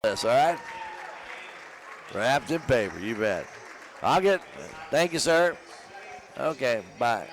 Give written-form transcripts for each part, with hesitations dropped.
This, all right? Wrapped in paper, you bet. I'll get. Thank you, sir. Okay, bye.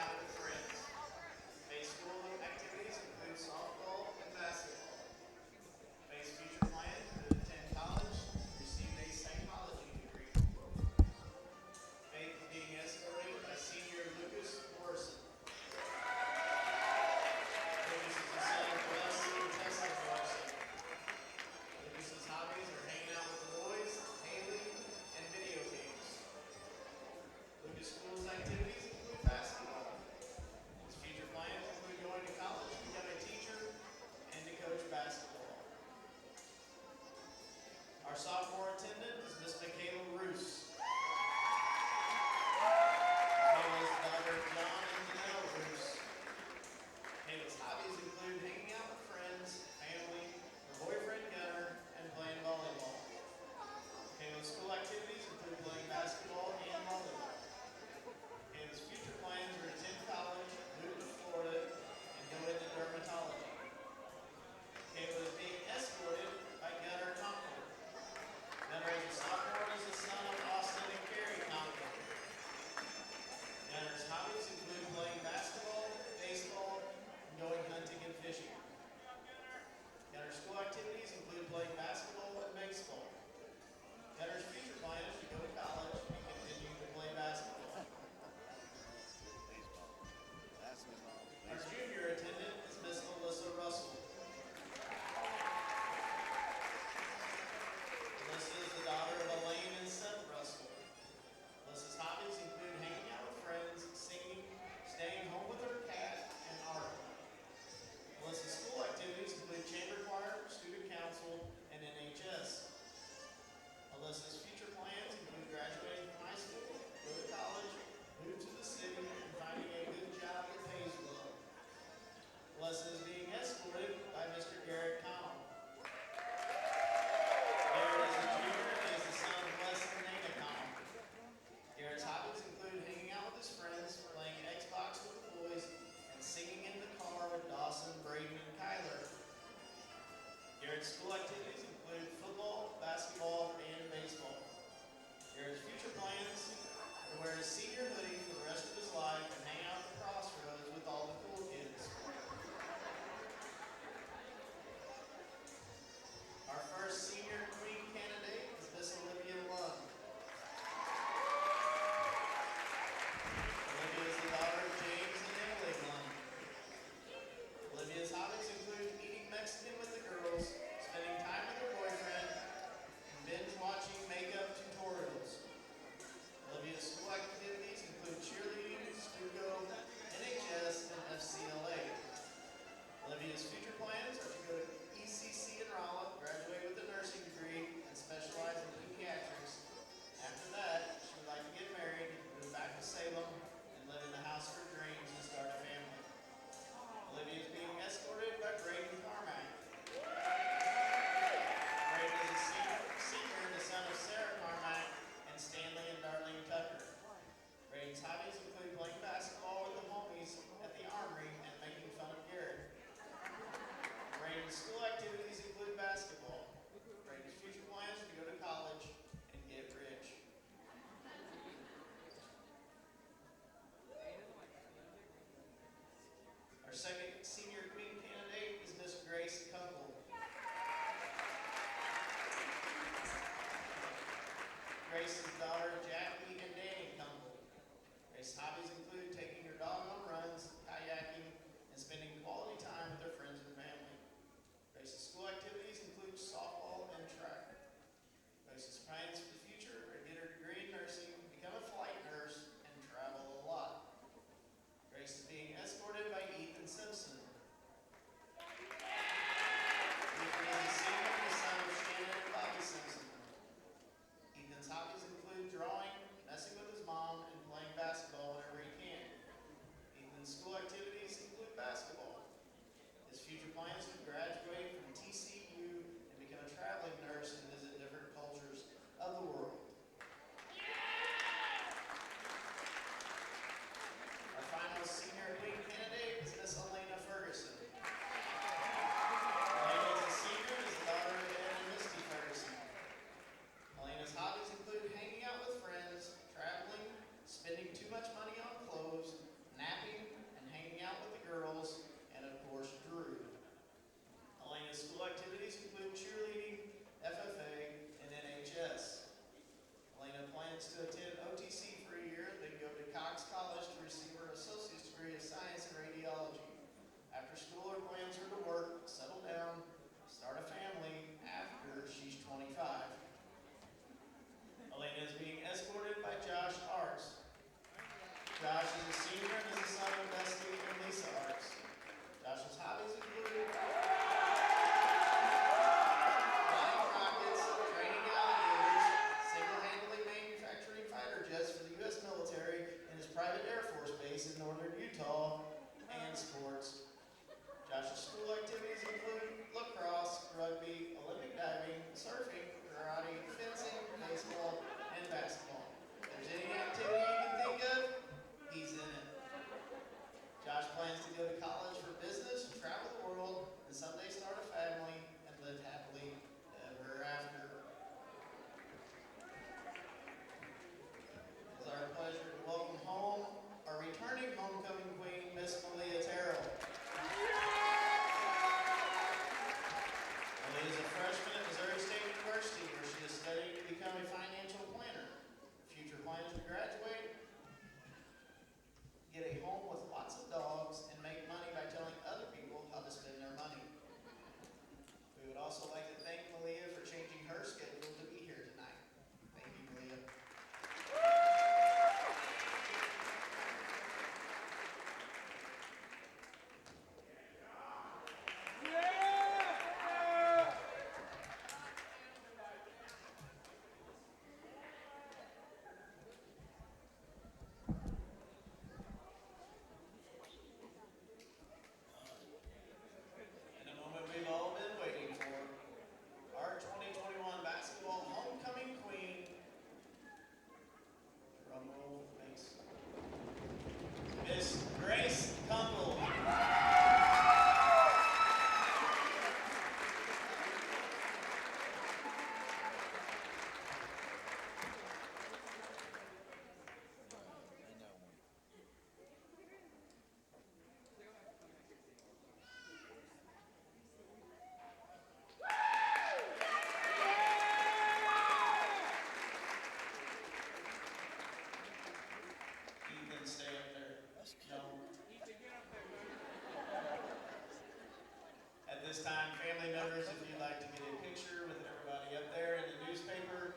this time, family members, if you'd like to get a picture with everybody up there in the newspaper,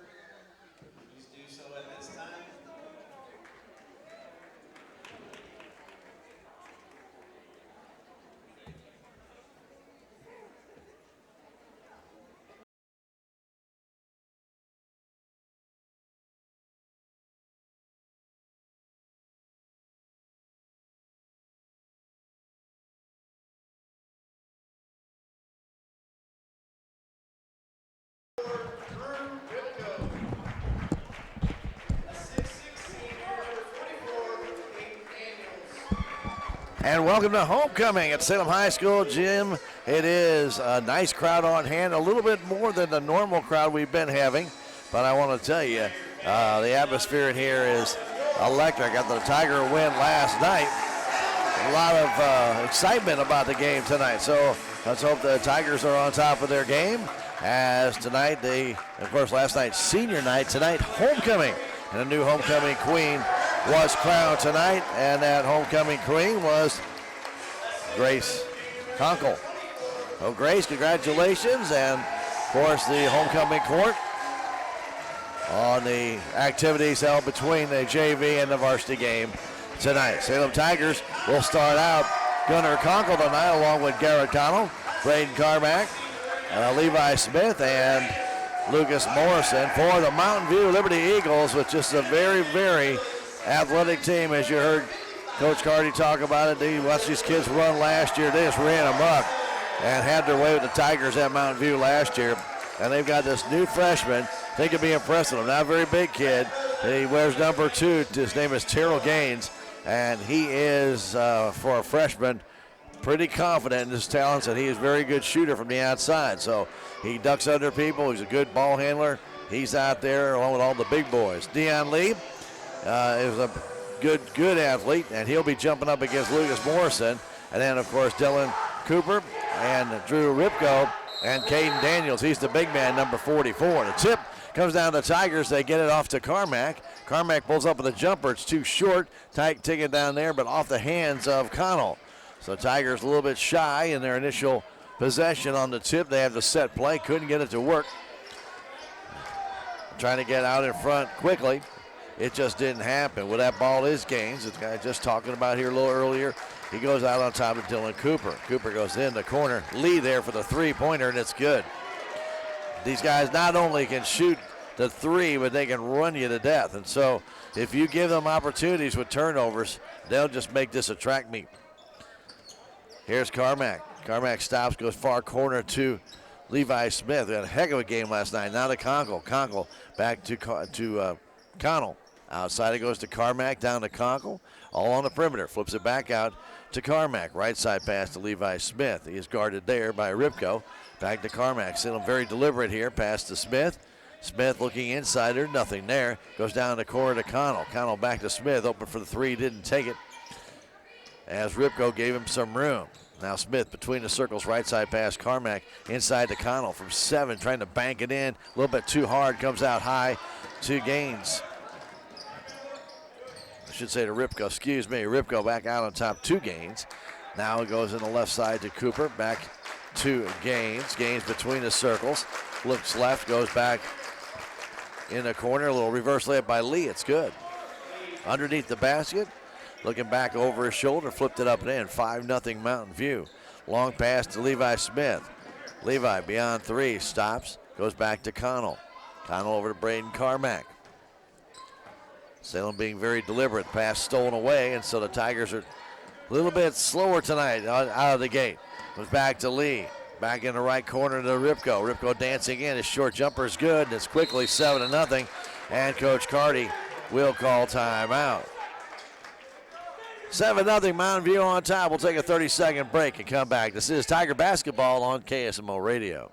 please do so at this time. And welcome to homecoming at Salem High School gym. It is a nice crowd on hand, a little bit more than the normal crowd we've been having. But I want to tell you, the atmosphere in here is electric. Got the Tiger win last night. A lot of excitement about the game tonight. So let's hope the Tigers are on top of their game. As tonight, of course, last night, senior night. Tonight, homecoming. And a new homecoming queen was crowned tonight, and that homecoming queen was Grace Conkle. Well, Grace, congratulations, and of course the homecoming court on the activities held between the JV and the varsity game tonight. Salem Tigers will start out Gunnar Conkle tonight, along with Garrett Connell, Braden Carmack, Levi Smith, and Lucas Morrison for the Mountain View Liberty Eagles, with just a very, very athletic team. As you heard Coach Carty talk about it, they watched these kids run last year. They just ran amok and had their way with the Tigers at Mountain View last year. And they've got this new freshman. They could be impressive. Not a very big kid. He wears number 2. His name is Terrell Gaines, and he is, for a freshman, pretty confident in his talents, and he is a very good shooter from the outside. So he ducks under people. He's a good ball handler. He's out there along with all the big boys. Deion Lee is a good athlete, and he'll be jumping up against Lucas Morrison. And then, of course, Dylan Cooper and Drew Ripko and Caden Daniels. He's the big man, number 44. The tip comes down to the Tigers. They get it off to Carmack. Carmack pulls up with a jumper. It's too short. Take it down there, but off the hands of Connell. So Tigers a little bit shy in their initial possession on the tip. They have the set play. Couldn't get it to work. Trying to get out in front quickly. It just didn't happen. Well, that ball is Gaines. The guy just talking about here a little earlier. He goes out on top of Dylan Cooper. Cooper goes in the corner. Lee there for the three-pointer, and it's good. These guys not only can shoot the three, but they can run you to death. And so if you give them opportunities with turnovers, they'll just make this a track meet. Here's Carmack. Carmack stops, goes far corner to Levi Smith. They had a heck of a game last night. Now to Conkle. Conkle back to Connell. Outside it goes to Carmack, down to Conkle. All on the perimeter. Flips it back out to Carmack. Right side pass to Levi Smith. He is guarded there by Ripko. Back to Carmack. Salem very deliberate here. Pass to Smith. Smith looking inside there. Nothing there. Goes down the corner to Connell. Connell back to Smith. Open for the three. Didn't take it, as Ripko gave him some room. Now Smith between the circles. Right side pass. Carmack inside to Connell from 7. Trying to bank it in. A little bit too hard. Comes out high to Gaines. I should say to Ripko, excuse me. Ripko back out on top to Gaines. Now it goes in the left side to Cooper. Back to Gaines. Gaines between the circles. Looks left, goes back in the corner. A little reverse layup by Lee. It's good. Underneath the basket. Looking back over his shoulder. Flipped it up and in. 5-0 Mountain View. Long pass to Levi Smith. Levi beyond 3. Stops. Goes back to Connell. Connell over to Braden Carmack. Salem being very deliberate. Pass stolen away, and so the Tigers are a little bit slower tonight out of the gate. Goes back to Lee. Back in the right corner to Ripko. Ripko dancing in. His short jumper is good, and it's quickly 7-0. And Coach Carty will call timeout. 7-0 Mountain View on top. We'll take a 30-second break and come back. This is Tiger Basketball on KSMO Radio.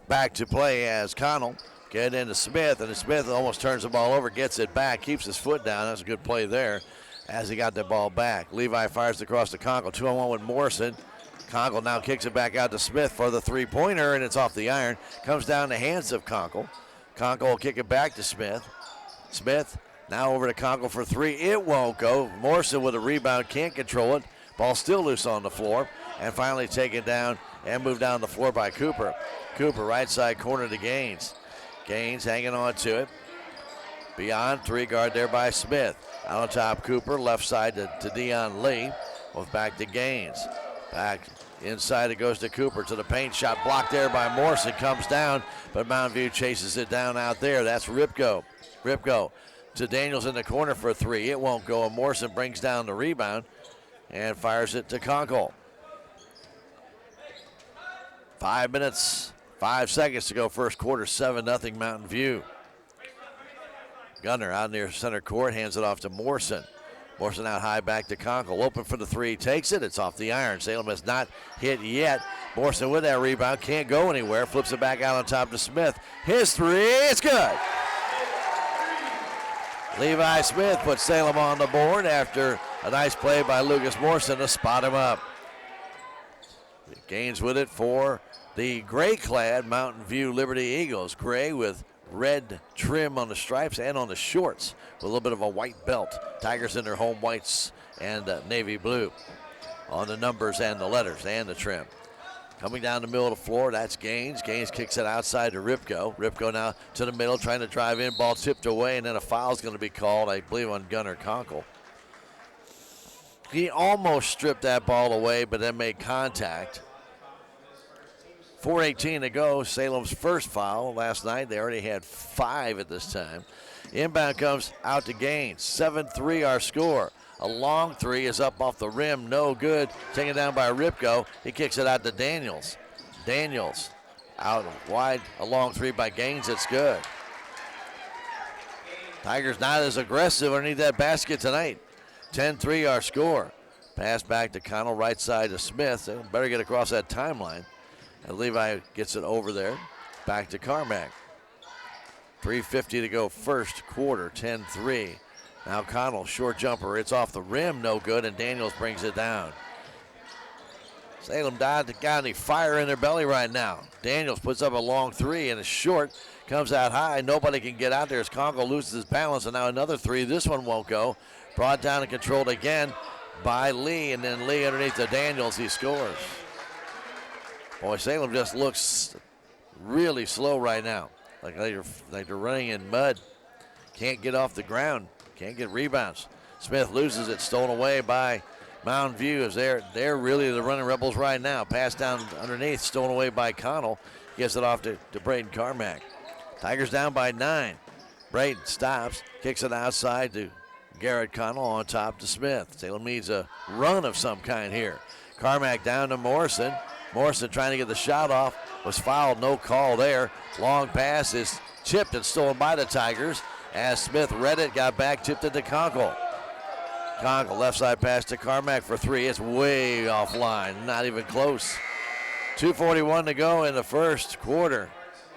Back to play as Connell get into Smith, and Smith almost turns the ball over, gets it back, keeps his foot down. That's a good play there. as he got the ball back. Levi fires across to Conkle. 2-on-1 with Morrison. Conkle now kicks it back out to Smith for the three-pointer, and it's off the iron. Comes down the hands of Conkle. Conkle will kick it back to Smith. Smith now over to Conkle for three. It won't go. Morrison with a rebound, can't control it. Ball still loose on the floor, and finally taken down and moved down the floor by Cooper. Cooper, right side corner to Gaines. Gaines hanging on to it. Beyond, three guard there by Smith. Out on top, Cooper, left side to Dion Lee. Both back to Gaines. Back inside it goes to Cooper to the paint shot. Blocked there by Morrison. Comes down, but Mountain View chases it down out there. That's Ripko. Ripko to Daniels in the corner for three. It won't go, and Morrison brings down the rebound and fires it to Conkle. 5 minutes, 5 seconds to go first quarter, 7-0 Mountain View. Gunner out near center court, hands it off to Morrison. Morrison out high back to Conkle. Open for the three, takes it. It's off the iron. Salem has not hit yet. Morrison with that rebound, can't go anywhere. Flips it back out on top to Smith. His three, it's good. Levi Smith puts Salem on the board after a nice play by Lucas Morrison to spot him up. Gaines with it for the gray-clad Mountain View Liberty Eagles. Gray with red trim on the stripes and on the shorts with a little bit of a white belt. Tigers in their home whites and navy blue on the numbers and the letters and the trim. Coming down the middle of the floor, that's Gaines. Gaines kicks it outside to Ripko. Ripko now to the middle, trying to drive in. Ball tipped away, and then a foul's going to be called, I believe, on Gunnar Conkle. He almost stripped that ball away, but then made contact. 4:18 to go. Salem's first foul last night. They already had 5 at this time. Inbound comes out to Gaines. 7-3 our score. A long three is up off the rim. No good. Taken down by Ripko. He kicks it out to Daniels. Daniels out wide. A long three by Gaines. It's good. Tigers not as aggressive underneath that basket tonight. 10-3 our score. Pass back to Connell. Right side to Smith. They better get across that timeline. And Levi gets it over there. Back to Carmack. 3:50 to go first quarter. 10-3. Now Connell, short jumper. It's off the rim, no good, and Daniels brings it down. Salem got any fire in their belly right now. Daniels puts up a long three, and it's short. Comes out high. Nobody can get out there as Conkle loses his balance, and now another three. This one won't go. Brought down and controlled again by Lee, and then Lee underneath the Daniels. He scores. Boy, Salem just looks really slow right now. Like they're running in mud. Can't get off the ground. Can't get rebounds. Smith loses it, stolen away by Mountain View as they're really the running rebels right now. Pass down underneath, stolen away by Connell. Gets it off to Braden Carmack. Tigers down by 9. Braden stops, kicks it outside to Garrett Connell on top to Smith. Salem needs a run of some kind here. Carmack down to Morrison. Morrison trying to get the shot off. Was fouled, no call there. Long pass is chipped and stolen by the Tigers. As Smith read it, got back, tipped it to Conkle. Conkle, left side pass to Carmack for three. It's way offline, not even close. 2:41 to go in the first quarter.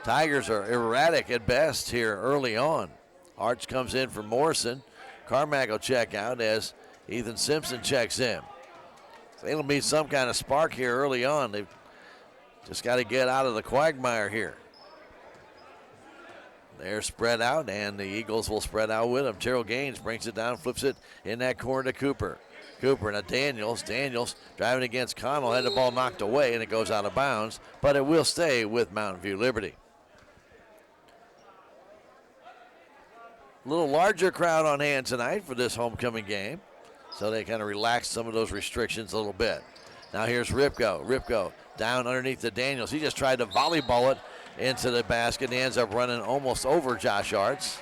Tigers are erratic at best here early on. Arch comes in for Morrison. Carmack will check out as Ethan Simpson checks in. It'll be some kind of spark here early on. They've just got to get out of the quagmire here. They're spread out, and the Eagles will spread out with them. Terrell Gaines brings it down, flips it in that corner to Cooper. Cooper and Daniels. Daniels driving against Connell, had the ball knocked away, and it goes out of bounds, but it will stay with Mountain View Liberty. A little larger crowd on hand tonight for this homecoming game, so they kind of relaxed some of those restrictions a little bit. Now here's Ripko. Ripko down underneath the Daniels. He just tried to volleyball it into the basket. He ends up running almost over Josh Arts.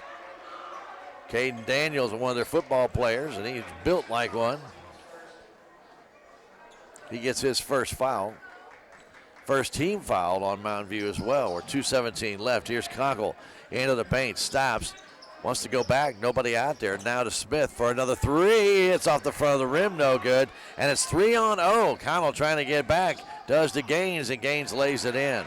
Caden Daniels is one of their football players, and he's built like one. He gets his first foul. First team foul on Mountain View as well. We're 2:17 left. Here's Conkle into the paint. Stops. Wants to go back. Nobody out there. Now to Smith for another three. It's off the front of the rim. No good. And it's 3-0. Connell trying to get back. Does to Gaines, and Gaines lays it in.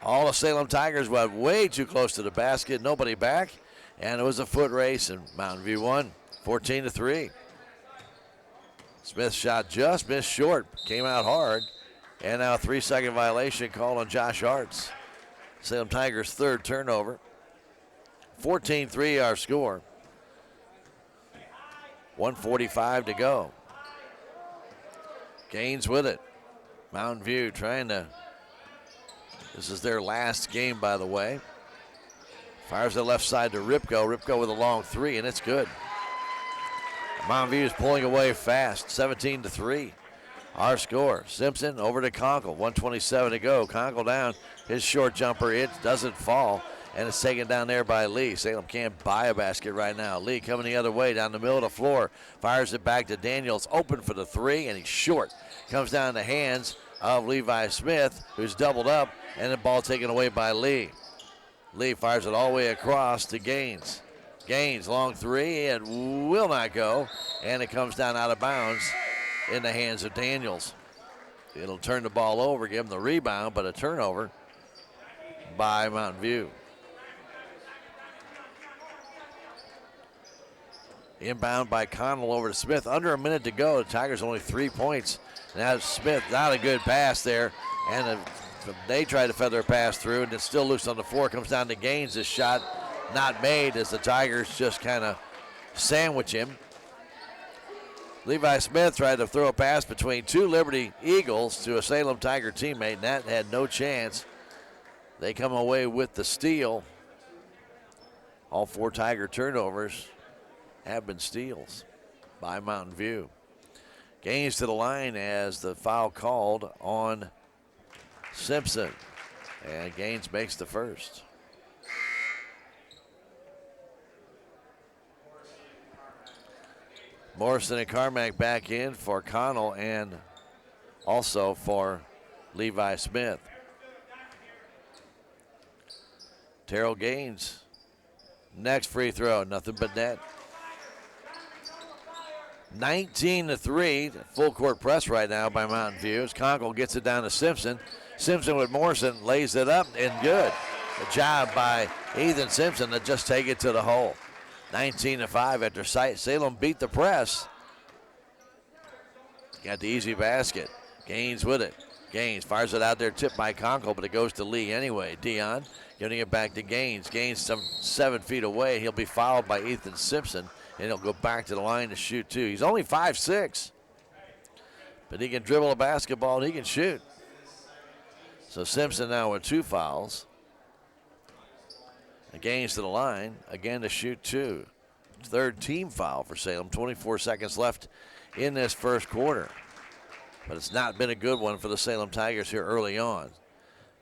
All the Salem Tigers went way too close to the basket. Nobody back. And it was a foot race, and Mountain View won 14-3. Smith shot just missed short, came out hard. And now a 3-second violation called on Josh Arts. Salem Tigers' third turnover. 14-3 our score. 1:45 to go. Gaines with it. Mountain View trying to, this is their last game, by the way. Fires the left side to Ripko. Ripko with a long three, and it's good. Mountain View is pulling away fast, 17-3. Our score. Simpson over to Conkle, 1:27 to go. Conkle down, his short jumper, it doesn't fall, and it's taken down there by Lee. Salem can't buy a basket right now. Lee coming the other way down the middle of the floor, fires it back to Daniels, open for the three, and he's short. Comes down the hands of Levi Smith, who's doubled up, and the ball taken away by Lee. Lee fires it all the way across to Gaines. Gaines, long three, it will not go, and it comes down out of bounds in the hands of Daniels. It'll turn the ball over, give him the rebound, but a turnover by Mountain View. Inbound by Connell over to Smith. Under a minute to go. The Tigers only 3 points. Now Smith, not a good pass there, and they try to feather a pass through, and it's still loose on the floor. Comes down to Gaines. This shot not made as the Tigers just kind of sandwich him. Levi Smith tried to throw a pass between two Liberty Eagles to a Salem Tiger teammate, and that had no chance. They come away with the steal. All 4 Tiger turnovers have been steals by Mountain View. Gaines to the line as the foul called on Simpson, and Gaines makes the first. Morrison and Carmack back in for Connell and also for Levi Smith. Terrell Gaines, next free throw, nothing but net. 19-3, full court press right now by Mountain View. As Conkle gets it down to Simpson. Simpson with Morrison lays it up and good. A job by Ethan Simpson to just take it to the hole. 19-5 after Salem beat the press. Got the easy basket. Gaines with it. Gaines fires it out there, tipped by Conkle, but it goes to Lee anyway. Dion giving it back to Gaines. Gaines some 7 feet away. He'll be fouled by Ethan Simpson, and he'll go back to the line to shoot two. He's only 5'6", but he can dribble a basketball and he can shoot. So Simpson now with 2 fouls. Gaines to the line, again to shoot 2. Third team foul for Salem. 24 seconds left in this first quarter. But it's not been a good one for the Salem Tigers here early on.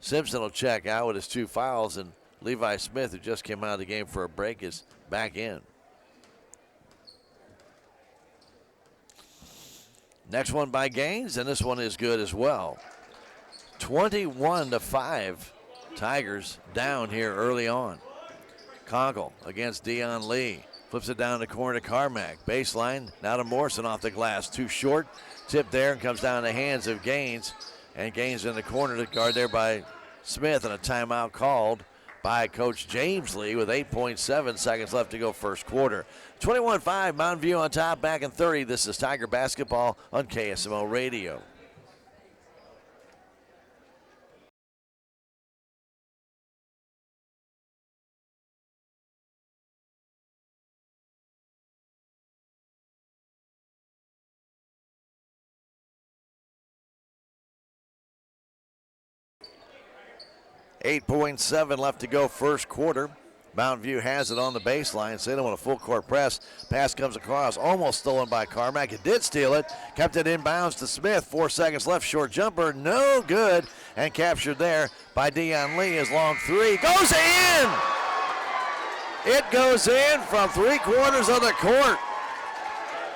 Simpson will check out with his 2 fouls, and Levi Smith, who just came out of the game for a break, is back in. Next one by Gaines, and this one is good as well. 21-5, Tigers down here early on. Conkle against Dion Lee. Flips it down the corner to Carmack. Baseline, now to Morrison off the glass. Too short. Tip there and comes down the hands of Gaines. And Gaines in the corner to guard there by Smith, and a timeout called by Coach James Lee with 8.7 seconds left to go first quarter. 21-5, Mountain View on top, back in 30. This is Tiger basketball on KSMO Radio. .7 left to go first quarter. Mountain View has it on the baseline. Salem on a full court press. Pass comes across, almost stolen by Carmack. It did steal it. Kept it inbounds to Smith. 4 seconds left. Short jumper, no good. And captured there by Dion Lee. His long three goes in. It goes in from 3/4 of the court.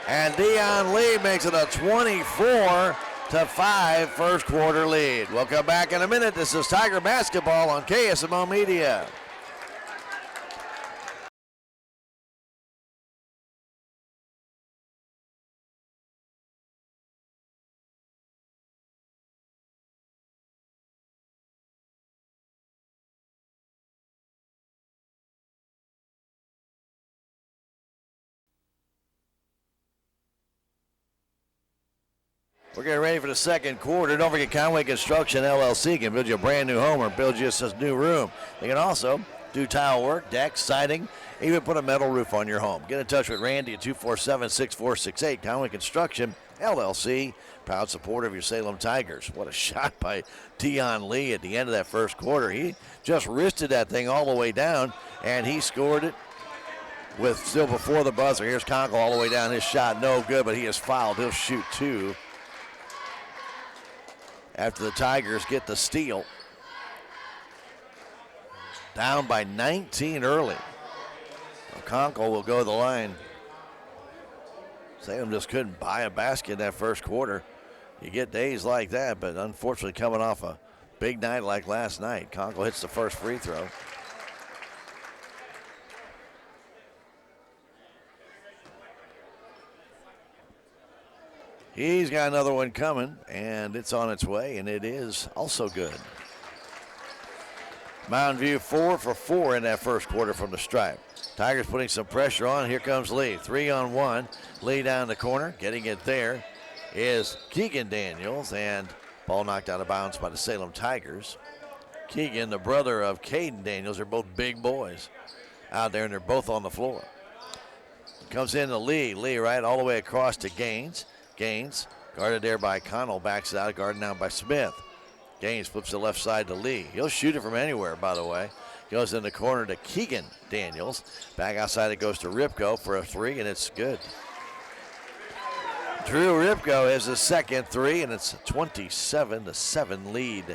And Dion Lee makes it a 24-5 first quarter lead. We'll come back in a minute. This is Tiger basketball on KSMO Media. We're getting ready for the second quarter. Don't forget Conway Construction LLC can build you a brand new home or build you a new room. They can also do tile work, decks, siding, even put a metal roof on your home. Get in touch with Randy at 247-6468. Conway Construction LLC, proud supporter of your Salem Tigers. What a shot by Dion Lee at the end of that first quarter. He just wristed that thing all the way down, and he scored it with still before the buzzer. Here's Conkle all the way down. His shot no good, but he is fouled. He'll shoot two after the Tigers get the steal. Down by 19 early. Conkle will go to the line. Salem just couldn't buy a basket in that first quarter. You get days like that, but unfortunately coming off a big night like last night, Conkle hits the first free throw. He's got another one coming, and it's on its way, and it is also good. Mountain View 4 for 4 in that first quarter from the stripe. Tigers putting some pressure on. Here comes Lee. 3-on-1. Lee down the corner. Getting it there is Keegan Daniels, and ball knocked out of bounds by the Salem Tigers. Keegan, the brother of Caden Daniels, are both big boys out there, and they're both on the floor. Comes in to Lee. Lee right all the way across to Gaines. Gaines guarded there by Connell. Backs it out. Guarded now by Smith. Gaines flips the left side to Lee. He'll shoot it from anywhere, by the way. Goes in the corner to Keegan Daniels. Back outside it goes to Ripko for a three, and it's good. Drew Ripko has the second three, and it's a 27-7 lead.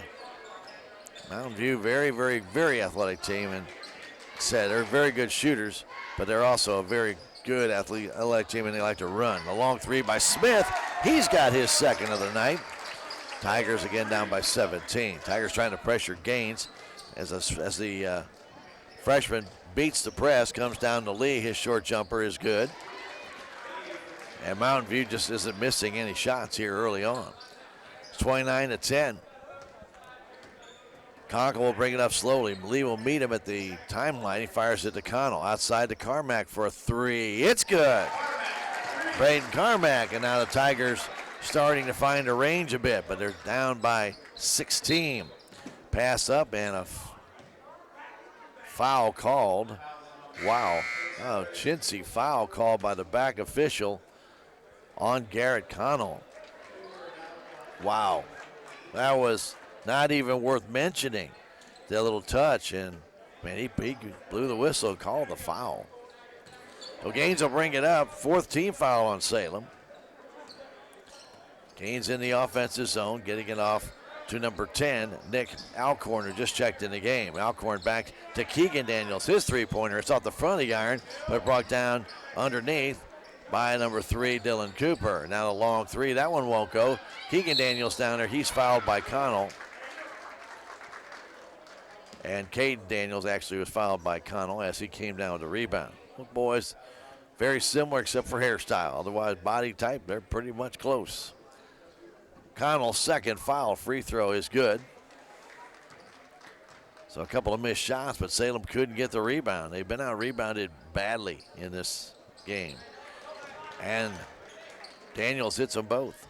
Mountain View, very, very, very athletic team, and said they're very good shooters, but they're also a very good athletic team, and they like to run. The long three by Smith. He's got his second of the night. Tigers again down by 17. Tigers trying to pressure Gaines as the freshman beats the press, comes down to Lee. His short jumper is good. And Mountain View just isn't missing any shots here early on. It's 29-10. Conkle will bring it up slowly. Lee will meet him at the timeline. He fires it to Connell. Outside to Carmack for a three. It's good. Braden Carmack, and now the Tigers starting to find a range a bit, but they're down by 16. Pass up and a foul called. Wow. Oh, chintzy foul called by the back official on Garrett Connell. Wow. That was not even worth mentioning, that little touch, and man, he blew the whistle and called the foul. So Gaines will bring it up. Fourth team foul on Salem. Gaines in the offensive zone, getting it off to number 10, Nick Alcorn, who just checked in the game. Alcorn back to Keegan Daniels, his three-pointer. It's off the front of the iron, but brought down underneath by number 3, Dylan Cooper. Now the long three, that one won't go. Keegan Daniels down there, he's fouled by Connell. And Caden Daniels actually was fouled by Connell as he came down with the rebound. Well, boys, very similar except for hairstyle. Otherwise, body type, they're pretty much close. Connell's second foul free throw is good. So a couple of missed shots, but Salem couldn't get the rebound. They've been out-rebounded badly in this game. And Daniels hits them both.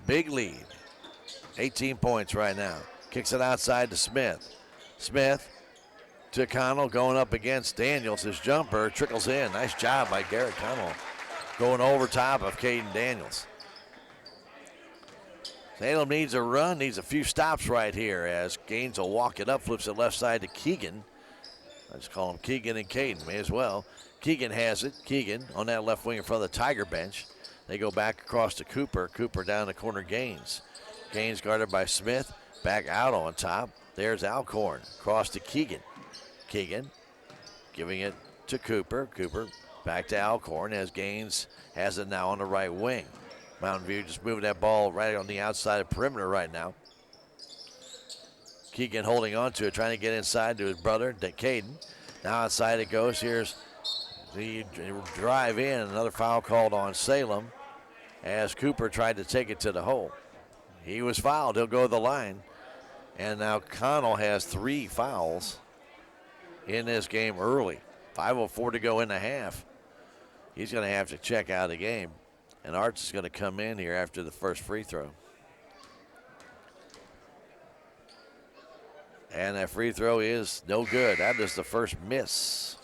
Big lead. 18 points right now. Kicks it outside to Smith. Smith to Connell, going up against Daniels. His jumper trickles in. Nice job by Garrett Connell, going over top of Caden Daniels. Salem needs a run, needs a few stops right here as Gaines will walk it up, flips it left side to Keegan. I just call him Keegan and Caden, may as well. Keegan has it. Keegan on that left wing in front of the Tiger bench. They go back across to Cooper. Cooper down the corner, Gaines. Gaines guarded by Smith. Back out on top. There's Alcorn. Cross to Keegan. Keegan giving it to Cooper. Cooper back to Alcorn as Gaines has it now on the right wing. Mountain View just moving that ball right on the outside of perimeter right now. Keegan holding on to it, trying to get inside to his brother, Caden. Now outside it goes. Here's the drive in. Another foul called on Salem as Cooper tried to take it to the hole. He was fouled. He'll go to the line. And now Connell has 3 fouls in this game early. 5:04 to go in the half. he's going to have to check out of the game. And Arts is going to come in here after the first free throw. And that free throw is no good. That is the first miss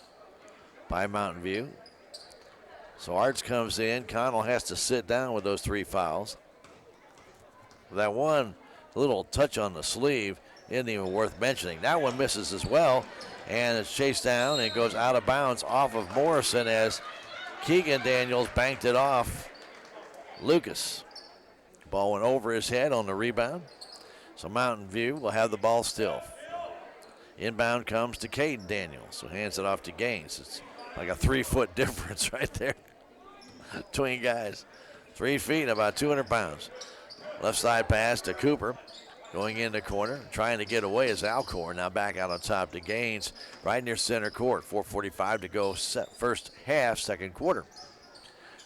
by Mountain View. So Arts comes in. Connell has to sit down with those 3 fouls. That one little touch on the sleeve isn't even worth mentioning. That one misses as well, and it's chased down and goes out of bounds off of Morrison as Keegan Daniels banked it off Lucas. Ball went over his head on the rebound. So Mountain View will have the ball still. Inbound comes to Caden Daniels, who hands it off to Gaines. It's like a 3-foot difference right there between guys. 3 feet and about 200 pounds. Left side pass to Cooper. Going in the corner, trying to get away is Alcorn. Now back out on top to Gaines, right near center court. 4:45 to go, first half, second quarter.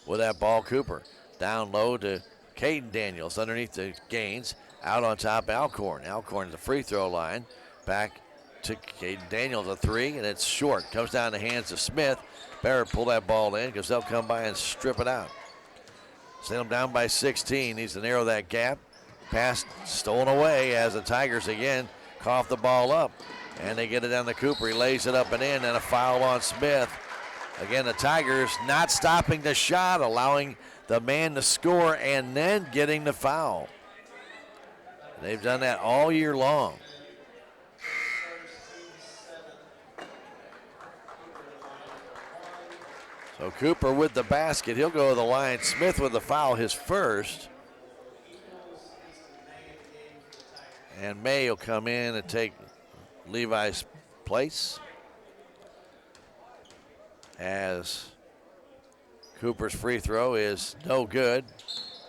With that ball, Cooper down low to Caden Daniels underneath the Gaines. Out on top, Alcorn. Alcorn at the free throw line. Back to Caden Daniels, a 3, and it's short. Comes down the hands of Smith. Better pull that ball in because they'll come by and strip it out. Salem down by 16. Needs to narrow that gap. Pass stolen away as the Tigers again cough the ball up. And they get it down to Cooper. He lays it up and in, and a foul on Smith. Again, the Tigers not stopping the shot, allowing the man to score and then getting the foul. They've done that all year long. So Cooper with the basket. He'll go to the line. Smith with the foul, his first. And May will come in and take Levi's place as Cooper's free throw is no good,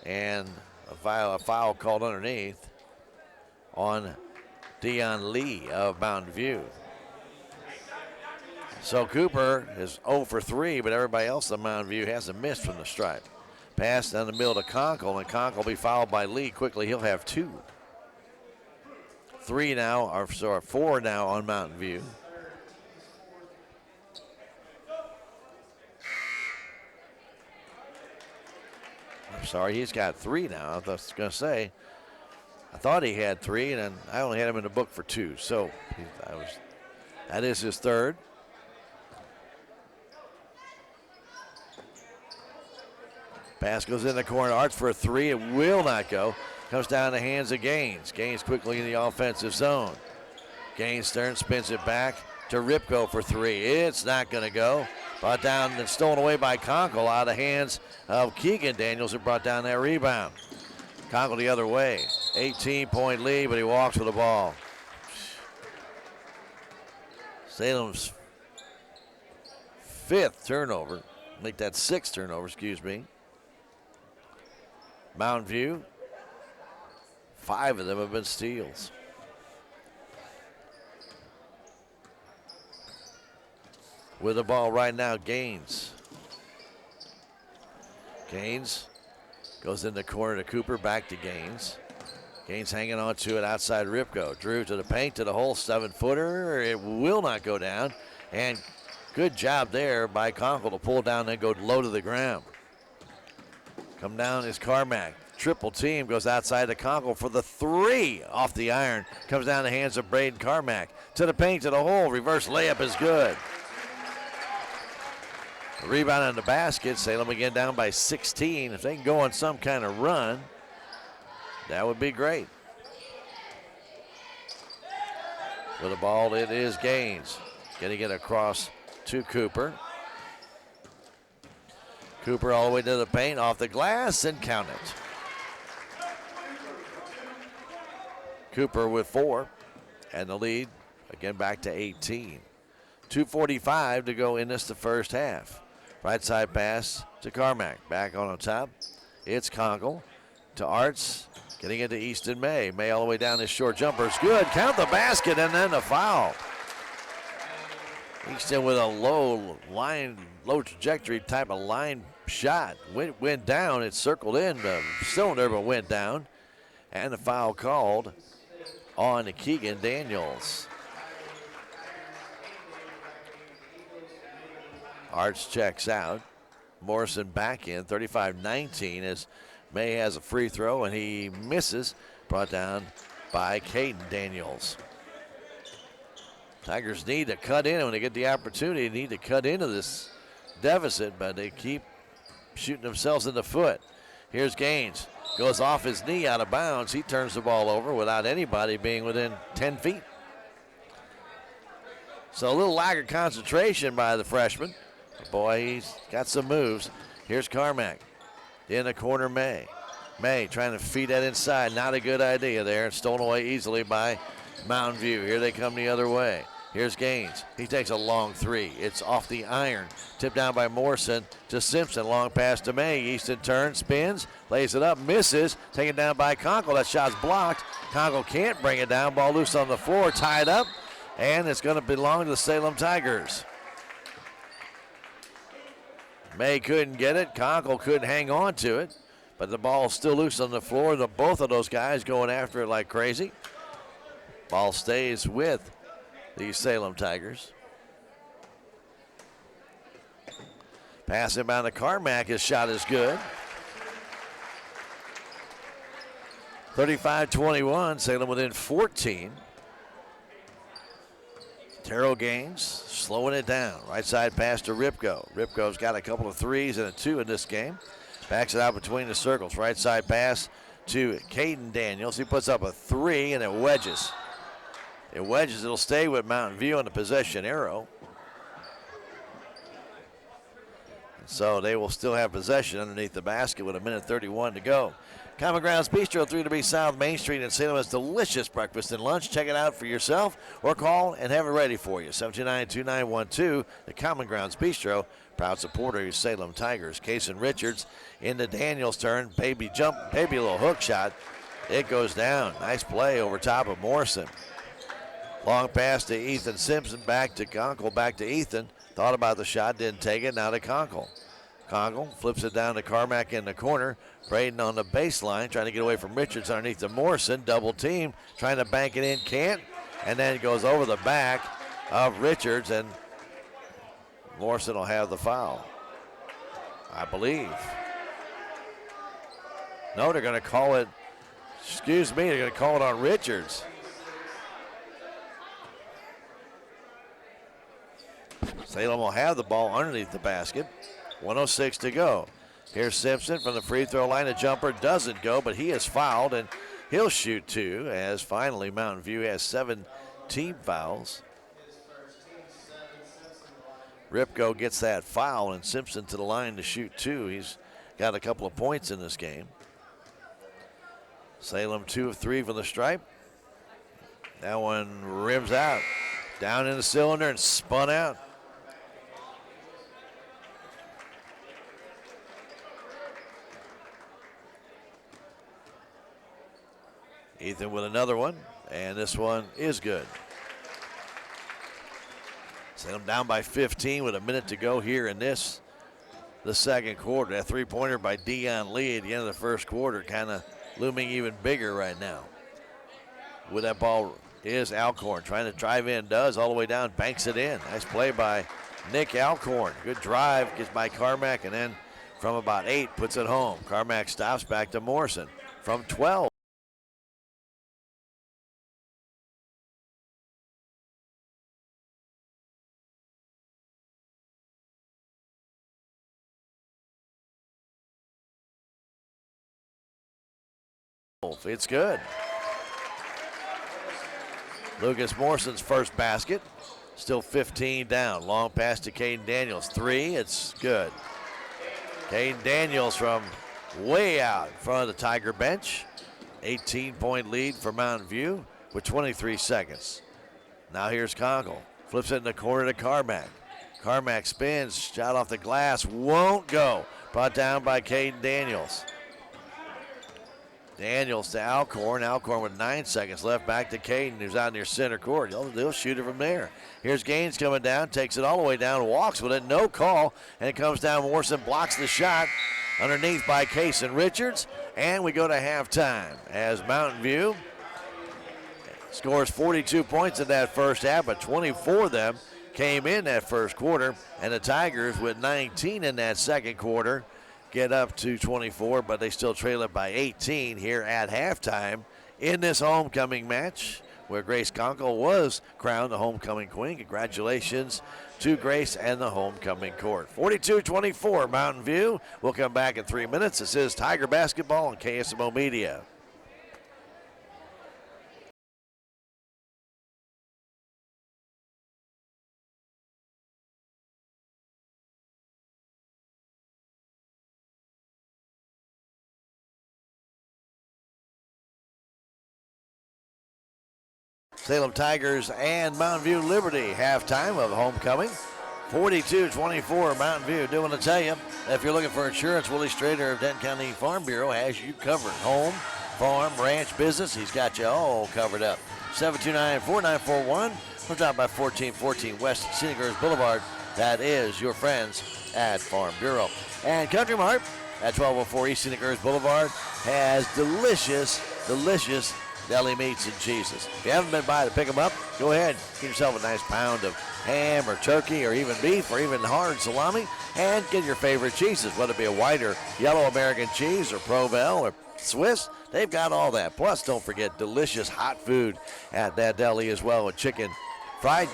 and a foul called underneath on Dion Lee of Mountain View. So Cooper is 0 for 3, but everybody else in Mountain View hasn't missed from the stripe. Pass down the middle to Conkle, and Conkle will be fouled by Lee. Quickly, he'll have 2. 4 now on Mountain View. I'm sorry, he's got 3 now. I was going to say, I thought he had 3, and I only had him in the book for 2. So that is his third. Pass goes in the corner. Arts for a 3. It will not go. Comes down the hands of Gaines. Gaines quickly in the offensive zone. Gaines Stern spins it back to Ripko for 3. It's not going to go. Brought down and stolen away by Conkle out of the hands of Keegan Daniels, who brought down that rebound. Conkle the other way. 18-point lead, but he walks with the ball. Salem's 5th turnover. Make that 6th turnover, excuse me. Mountain View, 5 of them have been steals. With the ball right now, Gaines. Gaines goes in the corner to Cooper, back to Gaines. Gaines hanging on to it outside Ripko. Drew to the paint, to the hole, 7-footer. It will not go down. And good job there by Conkle to pull down and go low to the ground. Come down is Carmack. Triple team goes outside to Conkle for the 3 off the iron. Comes down the hands of Braden Carmack. To the paint, to the hole. Reverse layup is good. The rebound on the basket. Salem again down by 16. If they can go on some kind of run, that would be great. With the ball, it is Gaines. Getting it across to Cooper. Cooper all the way to the paint, off the glass, and count it. Cooper with 4, and the lead again back to 18. 2:45 to go in the first half. Right side pass to Carmack. Back on top. It's Conkle to Arts. Getting it to Easton May. May all the way down his short jumper. It's good. Count the basket and then the foul. Easton with a low trajectory type of line shot. Went down. It circled in the cylinder but went down. And the foul called on Keegan Daniels. Arts checks out. Morrison back in 35-19 as May has a free throw and he misses. Brought down by Caden Daniels. Tigers need to cut in when they get the opportunity. They need to cut into this deficit, but they keep shooting themselves in the foot. Here's Gaines. Goes off his knee out of bounds. He turns the ball over without anybody being within 10 feet. So a little lack of concentration by the freshman. Boy, he's got some moves. Here's Carmack. In the corner, May. May trying to feed that inside. Not a good idea there. It's stolen away easily by Mountain View. Here they come the other way. Here's Gaines. He takes a long three. It's off the iron. Tipped down by Morrison to Simpson. Long pass to May. Easton turns, spins, lays it up, misses. Taken down by Conkle. That shot's blocked. Conkle can't bring it down. Ball loose on the floor, tied up, and it's going to belong to the Salem Tigers. May couldn't get it. Conkle couldn't hang on to it, but the ball's still loose on the floor. Both of those guys going after it like crazy. Ball stays with the Salem Tigers. Pass inbound to Carmack. His shot is good. 35-21. Salem within 14. Terrell Gaines slowing it down. Right side pass to Ripko. Ripko's got a couple of threes and a two in this game. Backs it out between the circles. Right side pass to Caden Daniels. He puts up a three and it wedges. It wedges. It'll stay with Mountain View on the possession arrow. So they will still have possession underneath the basket with 1:31 to go. Common Grounds Bistro, 3 to be South Main Street in Salem has delicious breakfast and lunch. Check it out for yourself or call and have it ready for you. 729-2912, the Common Grounds Bistro, proud supporter of your Salem Tigers. Kason Richards into Daniels' turn. Baby little hook shot. It goes down. Nice play over top of Morrison. Long pass to Ethan Simpson, back to Conkle, back to Ethan. Thought about the shot, didn't take it, now to Conkle. Conkle flips it down to Carmack in the corner. Braden on the baseline, trying to get away from Richards underneath the Morrison. Double team, trying to bank it in, can't. And then it goes over the back of Richards, and Morrison will have the foul, I believe. No, they're going to call it, excuse me, they're going to call it on Richards. Salem will have the ball underneath the basket. 1:06 to go. Here's Simpson from the free throw line. A jumper doesn't go, but he is fouled, and he'll shoot two as finally Mountain View has 7 team fouls. Ripko gets that foul, and Simpson to the line to shoot two. He's got a couple of points in this game. Salem 2 of 3 from the stripe. That one rims out. Down in the cylinder and spun out. Ethan with another one, and this one is good. Salem down by 15 with a minute to go here in the second quarter. That three-pointer by Dion Lee at the end of the first quarter kind of looming even bigger right now. With that ball is Alcorn trying to drive in, does all the way down, banks it in. Nice play by Nick Alcorn. Good drive, gets by Carmack, and then from about 8 puts it home. Carmack stops, back to Morrison from 12. It's good. Lucas Morrison's first basket. Still 15 down. Long pass to Caden Daniels. 3, it's good. Caden Daniels from way out in front of the Tiger bench. 18-point lead for Mountain View with 23 seconds. Now here's Conkle. Flips it in the corner to Carmack. Carmack spins, shot off the glass, won't go. Brought down by Caden Daniels. Daniels to Alcorn. Alcorn with 9 seconds left. Back to Caden, who's out near center court. They'll shoot it from there. Here's Gaines coming down, takes it all the way down, walks with it, no call, and it comes down. Morrison blocks the shot underneath by Kason Richards, and we go to halftime as Mountain View scores 42 points in that first half, but 24 of them came in that first quarter. And the Tigers, with 19 in that second quarter, get up to 24, but they still trail it by 18 here at halftime in this homecoming match, where Grace Conkle was crowned the homecoming queen. Congratulations to Grace and the homecoming court. 42-24 Mountain View. We'll come back in 3 minutes. This is Tiger Basketball on KSMO Media. Salem Tigers and Mountain View Liberty halftime of homecoming. 42-24 Mountain View. Do want to tell you, if you're looking for insurance, Willie Strader of Denton County Farm Bureau has you covered. Home, farm, ranch, business, he's got you all covered up. 729-4941. We're drop by 1414 West Scenic Groves Boulevard. That is your friends at Farm Bureau. And Country Mart at 1204 East Scenic Groves Boulevard has delicious deli meats and cheeses. If you haven't been by to pick them up, go ahead. Get yourself a nice pound of ham or turkey or even beef or even hard salami, and get your favorite cheeses, whether it be a white or yellow American cheese or Provel or Swiss. They've got all that. Plus, don't forget delicious hot food at that deli as well with chicken. Fried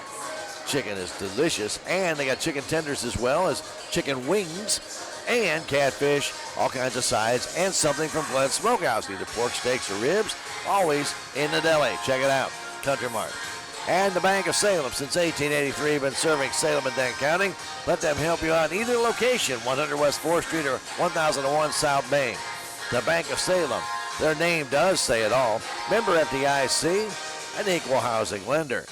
chicken is delicious, and they got chicken tenders as well as chicken wings and catfish, all kinds of sides, and something from Glenn Smokehouse, either pork steaks or ribs, always in the deli. Check it out, Country Mart. And the Bank of Salem, since 1883, been serving Salem and Denton County. Let them help you out in either location, 100 West 4th Street or 1001 South Main. The Bank of Salem, their name does say it all. Member FDIC, an equal housing lender.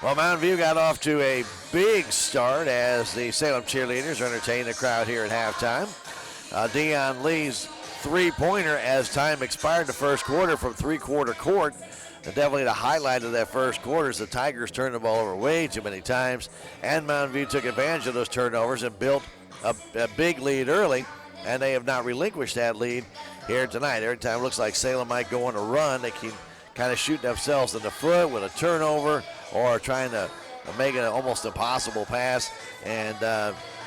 Well, Mountain View got off to a big start as the Salem cheerleaders are entertaining the crowd here at halftime. Dion Lee's three-pointer as time expired the first quarter from three-quarter court. And definitely the highlight of that first quarter is the Tigers turned the ball over way too many times, and Mountain View took advantage of those turnovers and built a big lead early, and they have not relinquished that lead here tonight. Every time it looks like Salem might go on a run, they keep kind of shooting themselves in the foot with a turnover or trying to make it an almost impossible pass, and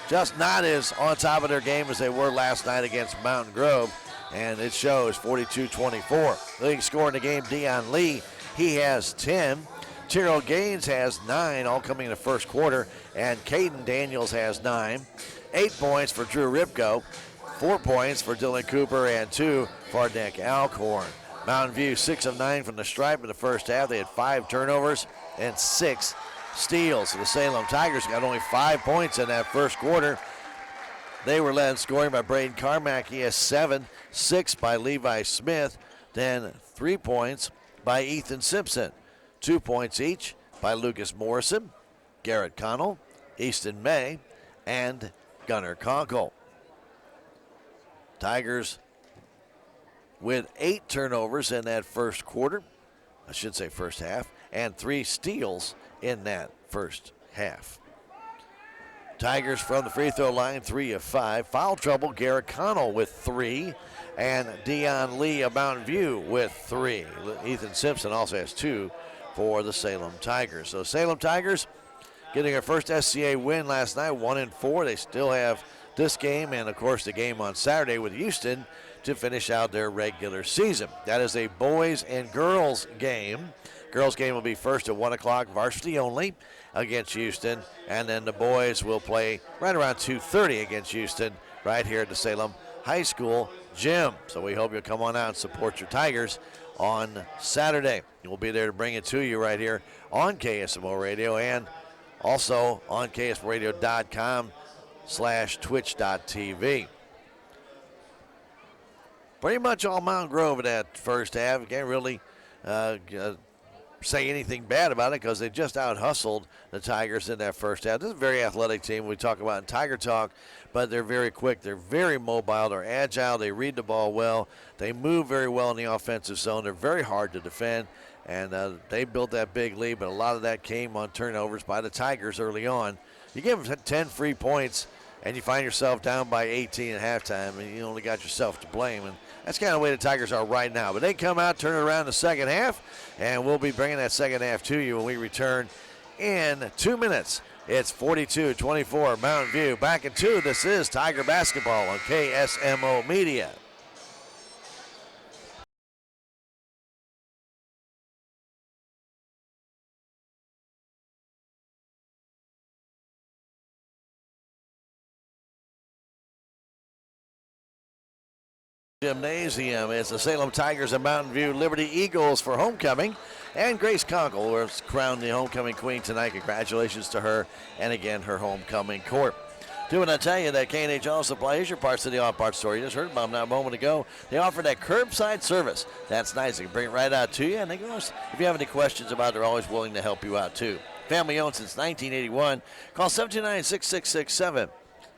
just not as on top of their game as they were last night against Mountain Grove, and it shows. 42-24. Leading scorer in the game, Dion Lee, he has 10. Tyrrell Gaines has 9, all coming in the first quarter, and Caden Daniels has 9. 8 points for Drew Ripko, 4 points for Dylan Cooper, and 2 for Nick Alcorn. Mountain View 6 of 9 from the stripe in the first half. They had 5 turnovers and 6 steals. So the Salem Tigers got only 5 points in that first quarter. They were led in scoring by Braden Carmack. He has 7, 6 by Levi Smith, then 3 points by Ethan Simpson. 2 points each by Lucas Morrison, Garrett Connell, Easton May, and Gunnar Conkle. Tigers with 8 turnovers in that first quarter, I should say first half, and 3 steals in that first half. Tigers from the free throw line, 3 of 5. Foul trouble, Garrett Connell with 3, and Dion Lee of Mountain View with 3. Ethan Simpson also has 2 for the Salem Tigers. So Salem Tigers getting their first SCA win last night, 1-4. They still have this game and, of course, the game on Saturday with Houston to finish out their regular season. That is a boys and girls game. Girls game will be first at 1 o'clock, varsity only, against Houston, and then the boys will play right around 2:30 against Houston right here at the Salem High School gym. So we hope you'll come on out and support your Tigers on Saturday. We'll be there to bring it to you right here on KSMO Radio and also on KSMORadio.com/twitch.tv. Pretty much all Mountain Grove in that first half. You can't really say anything bad about it because they just out-hustled the Tigers in that first half. This is a very athletic team we talk about in Tiger Talk, but they're very quick. They're very mobile. They're agile. They read the ball well. They move very well in the offensive zone. They're very hard to defend, and they built that big lead, but a lot of that came on turnovers by the Tigers early on. You give them 10 free points, and you find yourself down by 18 at halftime, and you only got yourself to blame. And that's kind of the way the Tigers are right now. But they come out, turn it around in the second half, and we'll be bringing that second half to you when we return in 2 minutes. It's 42-24 Mountain View. Back in 2, this is Tiger Basketball on KSMO Media. Gymnasium. It's the Salem Tigers and Mountain View Liberty Eagles for homecoming. And Grace Conkle was crowned the homecoming queen tonight. Congratulations to her and again her homecoming court. Do want to tell you that K&H Auto Supply is your parts of the auto parts store. You just heard about them not a moment ago. They offer that curbside service. That's nice. They can bring it right out to you. And they can always, if you have any questions about it, they're always willing to help you out too. Family owned since 1981. Call 729-6667.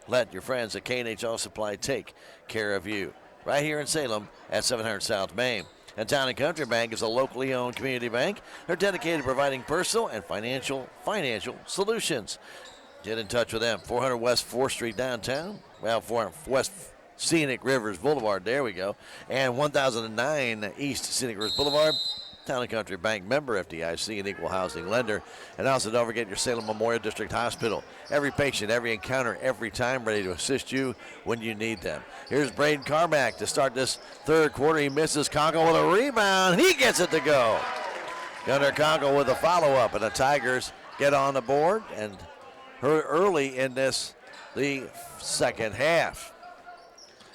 Let your friends at K&H Auto Supply take care of you. Right here in Salem at 700 South Main. And Town & Country Bank is a locally owned community bank. They're dedicated to providing personal and financial solutions. Get in touch with them. 400 West 4th Street downtown. Well, 400 West Scenic Rivers Boulevard. There we go. And 1009 East Scenic Rivers Boulevard. Town & Country Bank, member FDIC, and equal housing lender. And also don't forget your Salem Memorial District Hospital. Every patient, every encounter, every time ready to assist you when you need them. Here's Braden Carmack to start this third quarter. He misses Conkle with a rebound. He gets it to go. Gunnar Conkle with a follow-up, and the Tigers get on the board and early in the second half.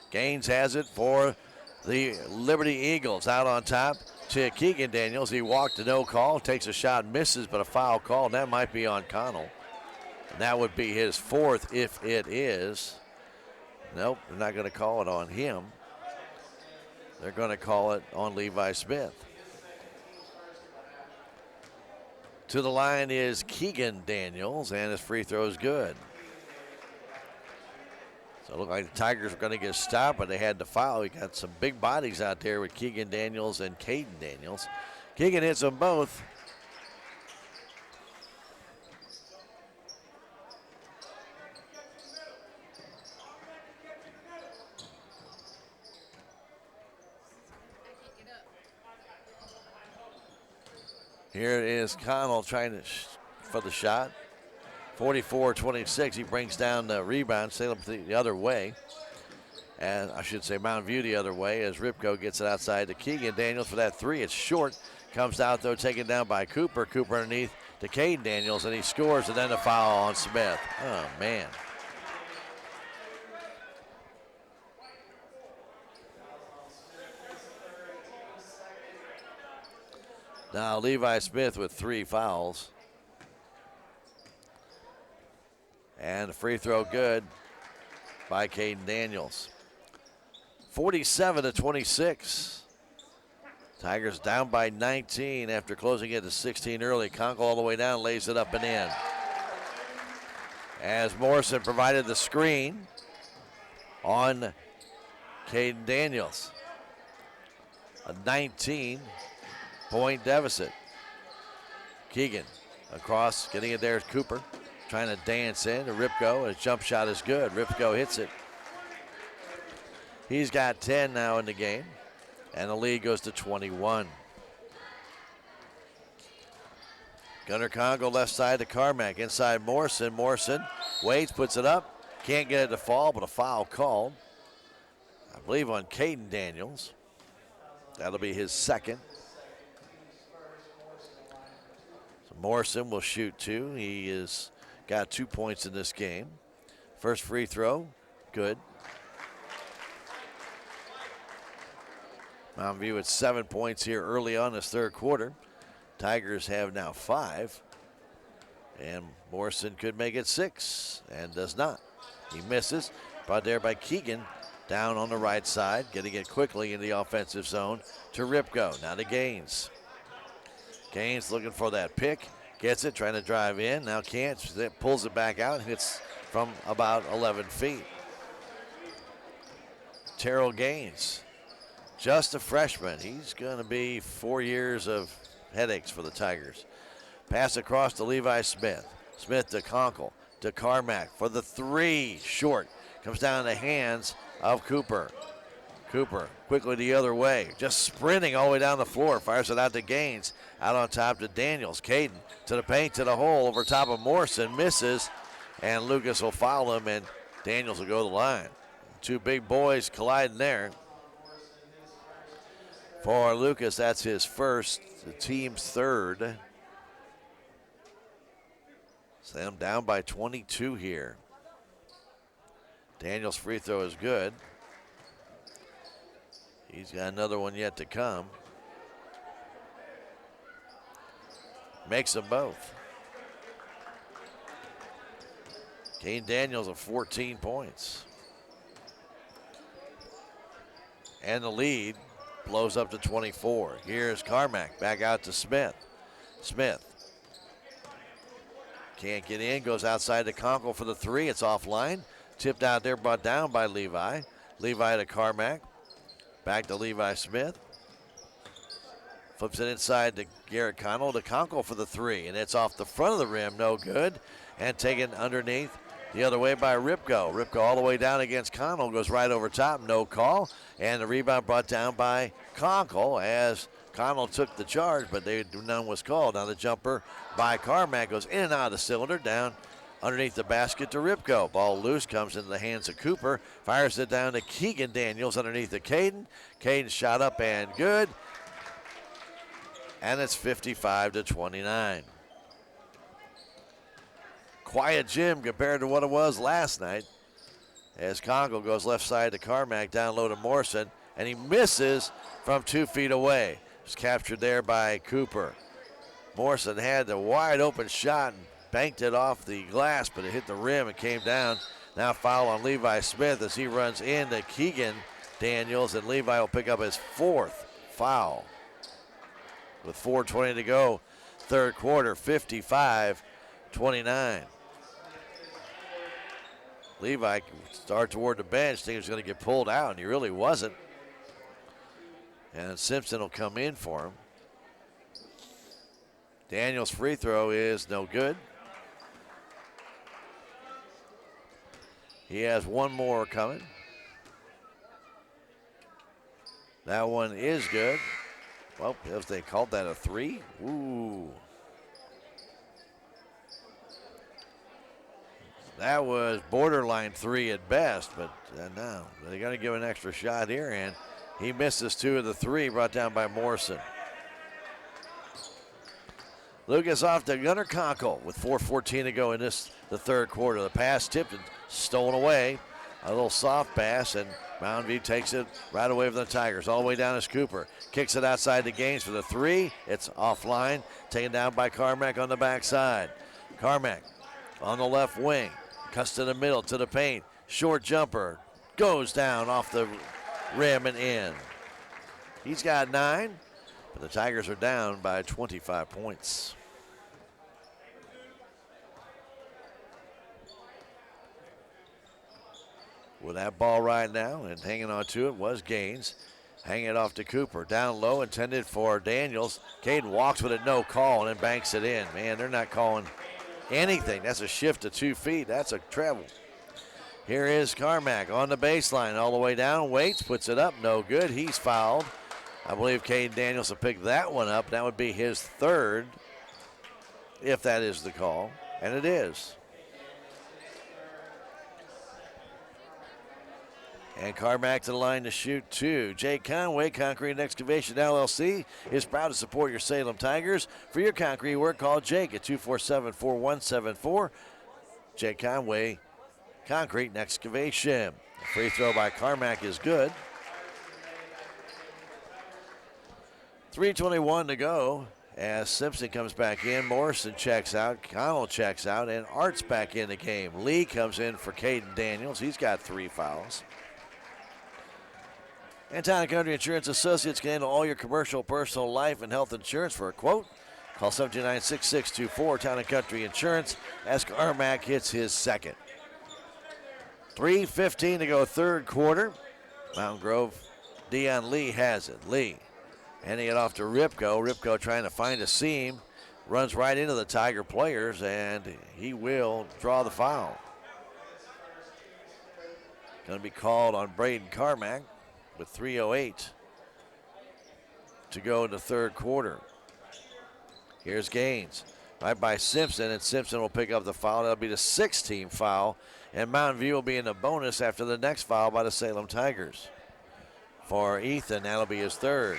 Gaines has it for the Liberty Eagles out on top to Keegan Daniels. He walked to no call, takes a shot, misses, but a foul call. And that might be on Connell. And that would be his fourth if it is. Nope, they're not going to call it on him. They're going to call it on Levi Smith. To the line is Keegan Daniels, and his free throw is good. So it looked like the Tigers were going to get stopped, but they had to foul. We got some big bodies out there with Keegan Daniels and Caden Daniels. Keegan hits them both. Here is Connell trying to for the shot. 44-26. He brings down the rebound. Salem the other way. And I should say Mountain View the other way as Ripko gets it outside to Keegan Daniels for that three. It's short. Comes out, though, taken down by Cooper. Cooper underneath to Caden Daniels, and he scores, and then a foul on Smith. Oh, man. Now Levi Smith with 3 fouls. And a free throw good by Caden Daniels. 47-26. Tigers down by 19 after closing it to 16 early. Conkle all the way down, lays it up and in. As Morrison provided the screen on Caden Daniels. A 19-point deficit. Keegan across, getting it there is Cooper. Trying to dance in to Ripko. His jump shot is good. Ripko hits it. He's got 10 now in the game. And the lead goes to 21. Gunnar Conkle left side to Carmack. Inside Morrison. Morrison waits, puts it up. Can't get it to fall, but a foul called. I believe on Caden Daniels. That'll be his second. So Morrison will shoot 2. He is got 2 points in this game. First free throw, good. Mountain View at 7 points here early on this third quarter. Tigers have now 5. And Morrison could make it 6 and does not. He misses. Brought there by Keegan down on the right side, getting it quickly in the offensive zone to Ripko. Now to Gaines. Gaines looking for that pick. Gets it, trying to drive in. Now can't. Pulls it back out. Hits from about 11 feet. Terrell Gaines, just a freshman. He's going to be 4 years of headaches for the Tigers. Pass across to Levi Smith. Smith to Conkle. to Carmack for the three. Short. Comes down in the hands of Cooper. Cooper quickly the other way. Just sprinting all the way down the floor. Fires it out to Gaines. Out on top to Daniels. Caden to the paint, to the hole. Over top of Morrison. Misses. And Lucas will foul him, and Daniels will go to the line. Two big boys colliding there. For Lucas, that's his first, the team's third. So them down by 22 here. Daniels' free throw is good. He's got another one yet to come. Makes them both. Kane Daniels of 14 points. And the lead blows up to 24. Here's Carmack back out to Smith. Smith can't get in, goes outside to Conkle for the three. It's offline. Tipped out there, brought down by Levi. Levi to Carmack. Back to Levi Smith. Flips it inside to Garrett Connell to Conkle for the three. And it's off the front of the rim, no good. And taken underneath the other way by Ripko. Ripko all the way down against Connell, goes right over top, no call. And the rebound brought down by Conkle as Connell took the charge, but none was called. Now the jumper by Carmack goes in and out of the cylinder, down underneath the basket to Ripko. Ball loose, comes into the hands of Cooper. Fires it down to Keegan Daniels underneath the Caden. Caden shot up and good. And it's 55-29. Quiet gym compared to what it was last night. As Conkle goes left side to Carmack, down low to Morrison, and he misses from 2 feet away. Was captured there by Cooper. Morrison had the wide open shot and banked it off the glass, but it hit the rim and came down. Now foul on Levi Smith as he runs into Keegan Daniels, and Levi will pick up his fourth foul. With 4:20 to go, third quarter, 55-29. Levi started toward the bench, thinking he was going to get pulled out, and he really wasn't. And Simpson will come in for him. Daniels' free throw is no good. He has one more coming. That one is good. Well, if they called that a three, ooh. That was borderline three at best, but no, they got to give an extra shot here, and he misses 2 of the 3, brought down by Morrison. Lucas off to Gunnar Conkle with 4:14 to go in the third quarter. The pass tipped and stolen away. A little soft pass, and Mountain View takes it right away from the Tigers. All the way down is Cooper. Kicks it outside the Gaines for the 3. It's offline. Taken down by Carmack on the backside. Carmack on the left wing. Cuts to the middle, to the paint. Short jumper. Goes down off the rim and in. He's got 9, but the Tigers are down by 25 points. With that ball right now and hanging on to it was Gaines. Hanging it off to Cooper. Down low, intended for Daniels. Caden walks with it, no call, and then banks it in. Man, they're not calling anything. That's a shift to 2 feet. That's a travel. Here is Carmack on the baseline, all the way down. Waits, puts it up, no good. He's fouled. I believe Caden Daniels will pick that one up. That would be his third, if that is the call, and it is. And Carmack to the line to shoot 2. Jake Conway, Concrete and Excavation LLC, is proud to support your Salem Tigers. For your concrete work, call Jake at 247-4174. Jake Conway, Concrete and Excavation. The free throw by Carmack is good. 3:21 to go as Simpson comes back in. Morrison checks out. Connell checks out. And Art's back in the game. Lee comes in for Caden Daniels. He's got 3 fouls. And Town & Country Insurance Associates can handle all your commercial, personal, life, and health insurance. For a quote, call 729-6624, Town & Country Insurance, as Carmack hits his second. 3:15 to go, third quarter. Mountain Grove, Dion Lee has it. Lee handing it off to Ripko. Ripko trying to find a seam. runs right into the Tiger players, and he will draw the foul. Going to be called on Braden Carmack with 3:08 to go in the third quarter. Here's Gaines right by Simpson, and Simpson will pick up the foul. That'll be the 6th team foul, and Mountain View will be in the bonus after the next foul by the Salem Tigers. For Ethan, that'll be his 3rd.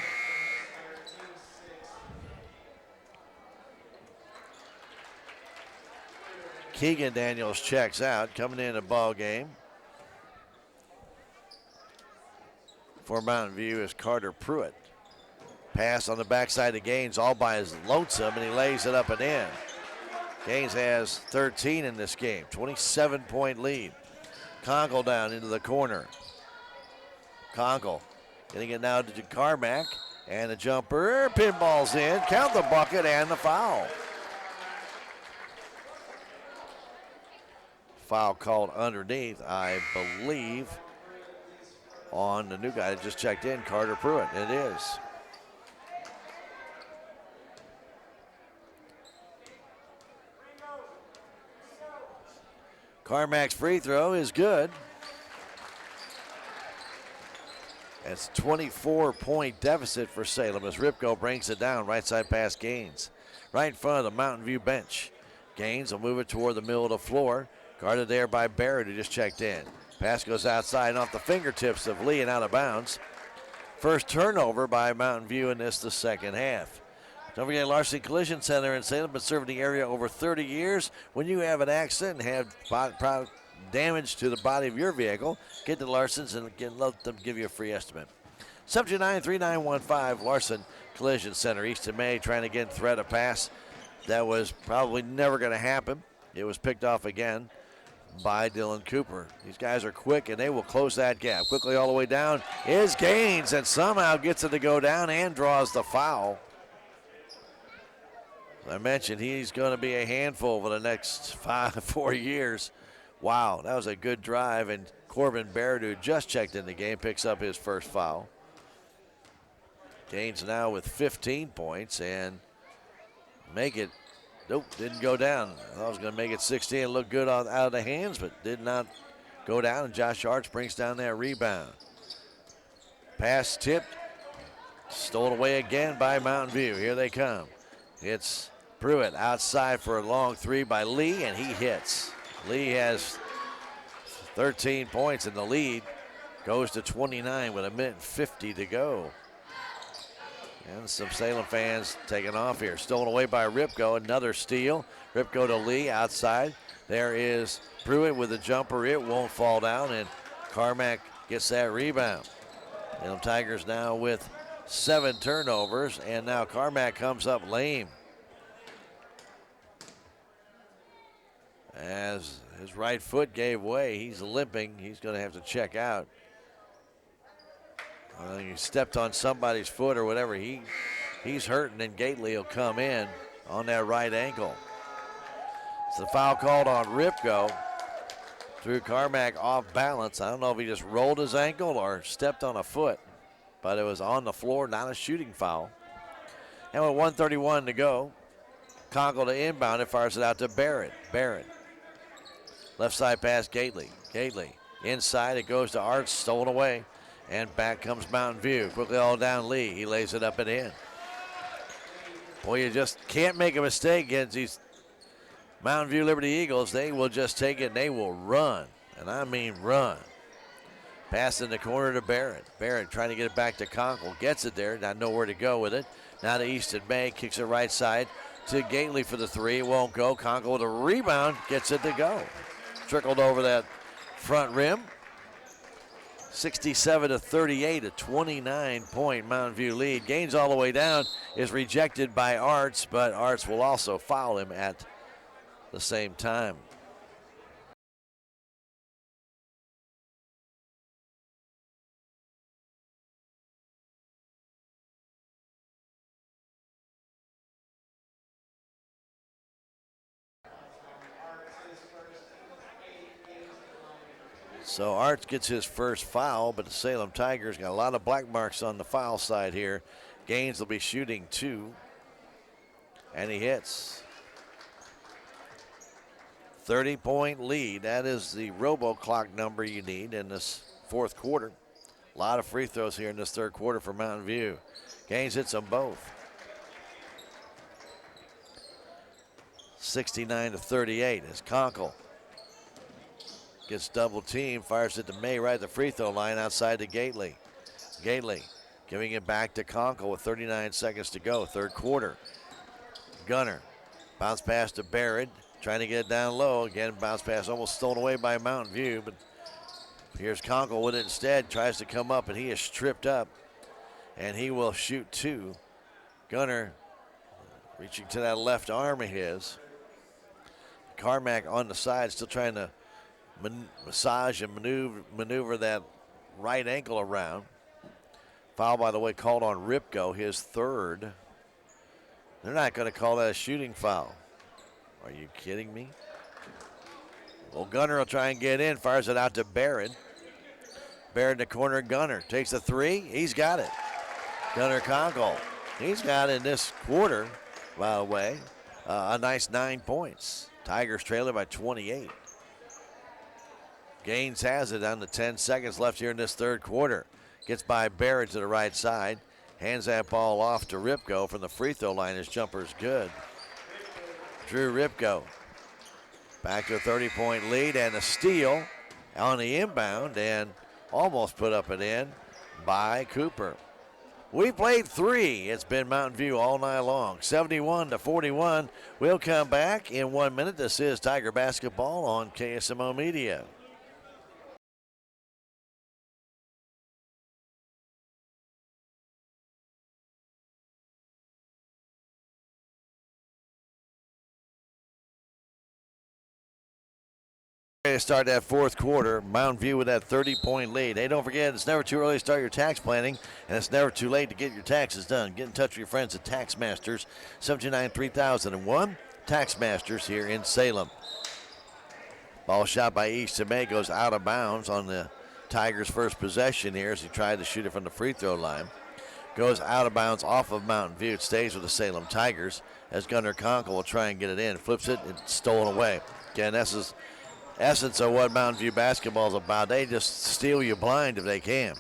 Keegan Daniels checks out. Coming in the ball game for Mountain View is Carter Pruitt. Pass on the backside of Gaines all by his lonesome, and he lays it up and in. Gaines has 13 in this game, 27-point lead. Conkle down into the corner. Conkle getting it now to Carmack, and the jumper, pinballs in, count the bucket and the foul. Foul called underneath, I believe, on the new guy that just checked in, Carter Pruitt. It is. Carmack's free throw is good. It's a 24-point deficit for Salem as Ripko brings it down right side past Gaines. Right in front of the Mountain View bench. Gaines will move it toward the middle of the floor. Guarded there by Barrett, who just checked in. Pass goes outside and off the fingertips of Lee and out of bounds. First turnover by Mountain View in the second half. Don't forget, Larson Collision Center in Salem, been serving the area over 30 years. When you have an accident and have damage to the body of your vehicle, get to Larson's and let them give you a free estimate. 729-3915, Larson Collision Center, Easton May, trying to get thread a pass that was probably never going to happen. It was picked off again by Dylan Cooper. These guys are quick, and they will close that gap. Quickly all the way down is Gaines, and somehow gets it to go down and draws the foul. As I mentioned, he's going to be a handful for the next 4 years. Wow, that was a good drive, and Corbin Baird, who just checked in the game, picks up his first foul. Gaines now with 15 points and make it. Nope, didn't go down. I thought I was going to make it 16 and look good out of the hands, but did not go down, and Josh Arts brings down that rebound. Pass tipped, stolen away again by Mountain View. Here they come. It's Pruitt outside for a long 3 by Lee, and he hits. Lee has 13 points, and the lead goes to 29 with 1:50 to go. And some Salem fans taking off here. Stolen away by Ripko, another steal. Ripko to Lee outside. There is Pruitt with a jumper. It won't fall down, and Carmack gets that rebound. Salem Tigers now with 7 turnovers, and now Carmack comes up lame. As his right foot gave way, he's limping. He's going to have to check out. I think he stepped on somebody's foot or whatever. He's hurting, and Gately will come in on that right ankle. It's the foul called on Ripko. Threw Carmack off balance. I don't know if he just rolled his ankle or stepped on a foot, but it was on the floor, not a shooting foul. And with 1:31 to go, Conkle to inbound. It fires it out to Barrett. Barrett. Left side pass, Gately. Gately inside. It goes to Arts, stolen away. And back comes Mountain View. Quickly all down Lee. He lays it up and in. Boy, you just can't make a mistake against these Mountain View Liberty Eagles. They will just take it and they will run. And I mean run. Pass in the corner to Barrett. Barrett trying to get it back to Conkle. Gets it there. Not know where to go with it. Now to Easton May. Kicks it right side to Gately for the 3. It won't go. Conkle with a rebound. Gets it to go. Trickled over that front rim. 67-38, a 29-point Mountain View lead. Gaines all the way down is rejected by Arts, but Arts will also foul him at the same time. So Arts gets his first foul, but the Salem Tigers got a lot of black marks on the foul side here. Gaines will be shooting 2. and he hits. 30-point lead. That is the robo clock number you need in this fourth quarter. A lot of free throws here in this third quarter for Mountain View. Gaines hits them both. 69-38 as Conkle gets double teamed, fires it to May right at the free throw line outside to Gately. Gately giving it back to Conkle with 39 seconds to go, third quarter. Gunner, bounce pass to Barrett, trying to get it down low. Again, bounce pass almost stolen away by Mountain View, but here's Conkle with it instead, tries to come up, and he is tripped up, and he will shoot two. Gunner reaching to that left arm of his. Carmack on the side, still trying to massage and maneuver that right ankle around. Foul, by the way, called on Ripko, his third. They're not going to call that a shooting foul. Are you kidding me? Well, Gunner will try and get in, fires it out to Barrett. Barrett in the corner, Gunner takes the three. He's got it. Gunner Conkle, he's got it in this quarter, by the way. A nice 9 points. Tigers trailing by 28. Gaines has it down to 10 seconds left here in this third quarter. Gets by Barrett to the right side. Hands that ball off to Ripko from the free throw line. His jumper's good. Drew Ripko back to a 30-point lead and a steal on the inbound and almost put up and in by Cooper. We played three. It's been Mountain View all night long. 71-41. We'll come back in 1 minute. This is Tiger Basketball on KSMO Media. To start that fourth quarter, Mountain View with that 30-point lead. Hey, don't forget, it's never too early to start your tax planning, and it's never too late to get your taxes done. Get in touch with your friends at Tax Masters, 729-3001. Tax Masters here in Salem. Ball shot by East to May goes out of bounds on the Tigers' first possession here as he tried to shoot it from the free throw line. Goes out of bounds off of Mountain View. It stays with the Salem Tigers as Gunnar Conkle will try and get it in. Flips it, it's stolen away. Again, this is essence of what Mountain View basketball is about. They just steal you blind if they can.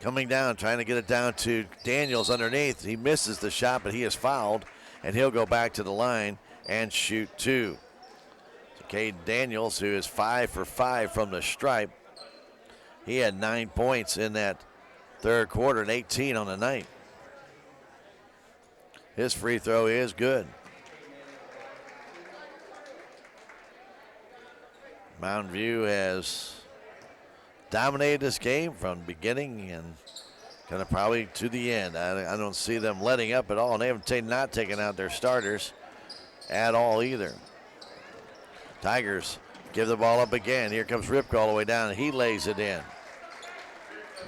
Coming down, trying to get it down to Daniels underneath. He misses the shot, but he is fouled, and he'll go back to the line and shoot two. So Cade Daniels, who is 5 for 5 from the stripe, he had 9 points in that third quarter and 18 on the night. His free throw is good. Mountain View has dominated this game from the beginning and kind of probably to the end. I don't see them letting up at all. And they haven't not taken out their starters at all either. Tigers give the ball up again. Here comes Ripko all the way down. He lays it in.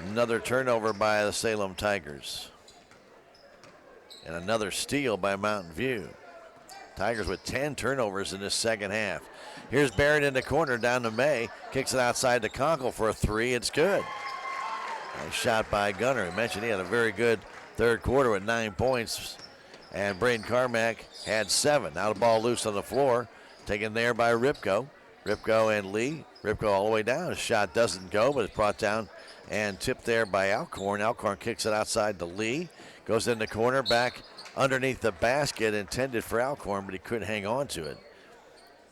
Another turnover by the Salem Tigers. And another steal by Mountain View. Tigers with 10 turnovers in this second half. Here's Barrett in the corner down to May. Kicks it outside to Conkle for a three. It's good. Nice shot by Gunner. I mentioned he had a very good third quarter with 9 points. And Braden Carmack had 7. Now the ball loose on the floor. Taken there by Ripko. Ripko and Lee. Ripko all the way down. His shot doesn't go, but it's brought down and tipped there by Alcorn. Alcorn kicks it outside to Lee. Goes in the corner, back underneath the basket, intended for Alcorn, but he couldn't hang on to it.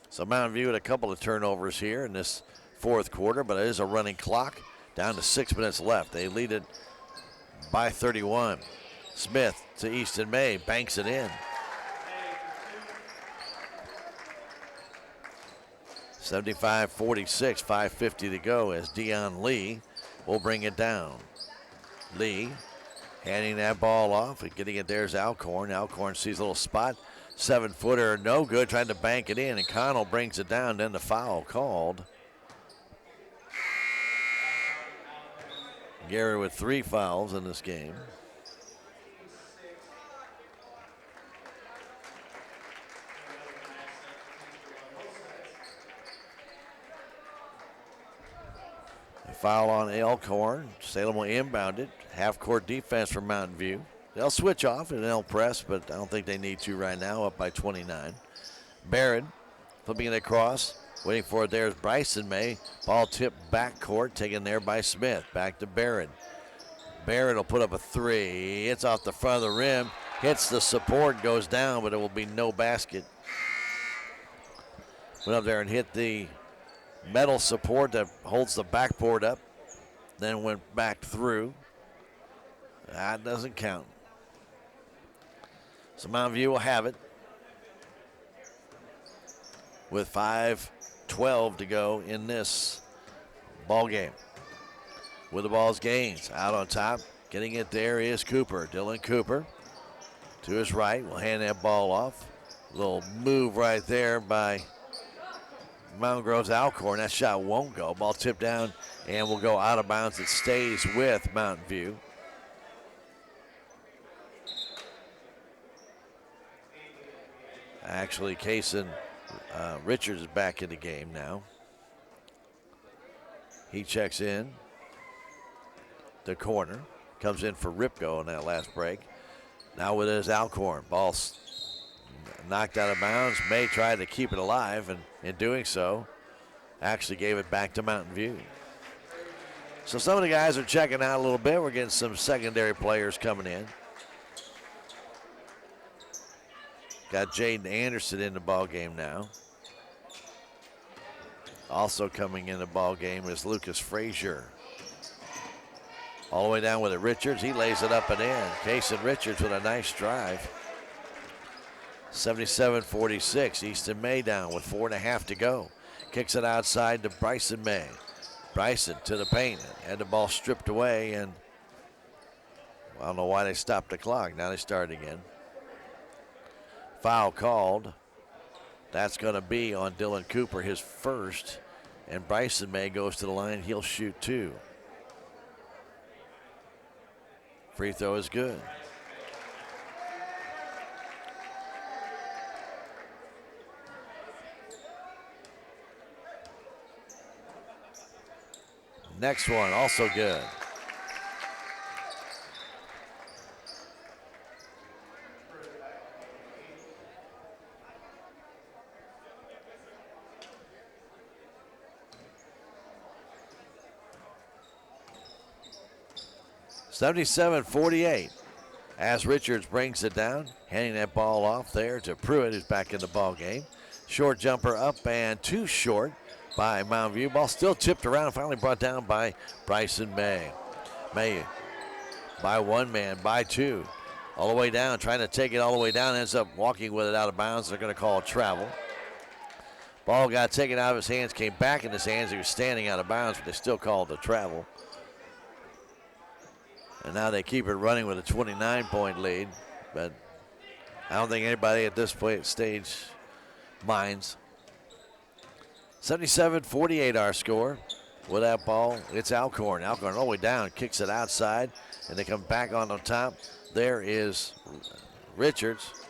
So Mountain View had a couple of turnovers here in this fourth quarter, but it is a running clock. Down to 6 minutes left. They lead it by 31. Smith to Easton May, banks it in. 75-46, 5:50 to go as Dion Lee will bring it down. Lee handing that ball off and getting it there's Alcorn. Alcorn sees a little spot. 7-footer, no good, trying to bank it in, and Connell brings it down. Then the foul called. Gary with 3 fouls in this game. A foul on Alcorn. Salem will inbound it. Half-court defense for Mountain View. they'll switch off and they'll press, but I don't think they need to right now, up by 29. Barron flipping it across, waiting for it. There's Bryson May. Ball tipped backcourt, taken there by Smith. Back to Barron. Barron will put up a three. It's off the front of the rim. Hits the support, goes down, but it will be no basket. Went up there and hit the metal support that holds the backboard up. Then went back through. That doesn't count. So Mountain View will have it with 5:12 to go in this ball game. With the ball's Gaines out on top. Getting it there is Cooper. Dylan Cooper to his right will hand that ball off. Little move right there by Mountain Grove's Alcorn. That shot won't go. Ball tipped down and will go out of bounds. It stays with Mountain View. Actually, Kason Richards is back in the game now. He checks in. The corner. Comes in for Ripko on that last break. Now with his Alcorn. Ball knocked out of bounds. May tried to keep it alive, and in doing so, actually gave it back to Mountain View. So some of the guys are checking out a little bit. We're getting some secondary players coming in. Got Jaden Anderson in the ball game now. Also coming in the ball game is Lucas Frazier. All the way down with it, Richards. He lays it up and in. Kason Richards with a nice drive. 77-46. Easton May down with 4.5 to go. Kicks it outside to Bryson May. Bryson to the paint. Had the ball stripped away, and I don't know why they stopped the clock. Now they start again. Foul called. That's going to be on Dylan Cooper, his first. And Bryson May goes to the line. He'll shoot two. Free throw is good. Next one, also good. (77-48) as Richards brings it down, handing that ball off there to Pruitt, who's back in the ball game. Short jumper up and too short by Mountain View. Ball still tipped around, finally brought down by Bryson May. May by one man, by two. All the way down, trying to take it all the way down, ends up walking with it out of bounds. They're going to call it travel. Ball got taken out of his hands, came back in his hands. He was standing out of bounds, but they still called it travel. And now they keep it running with a 29-point lead, but I don't think anybody at this stage minds. 77-48 our score. With that ball, it's Alcorn. Alcorn all the way down, kicks it outside, and they come back on the top. There is Richards.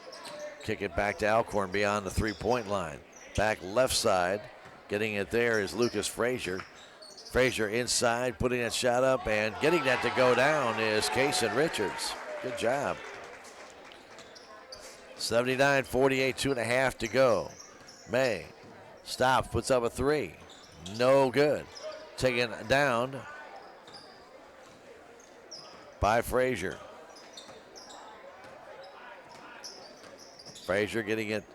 Kick it back to Alcorn beyond the three-point line. Back left side, getting it there is Lucas Frazier. Frazier inside, putting that shot up, and getting that to go down is Kason Richards. Good job. 79-48, 2.5 to go. May stops, puts up a three. No good. Taken down by Frazier. Frazier getting it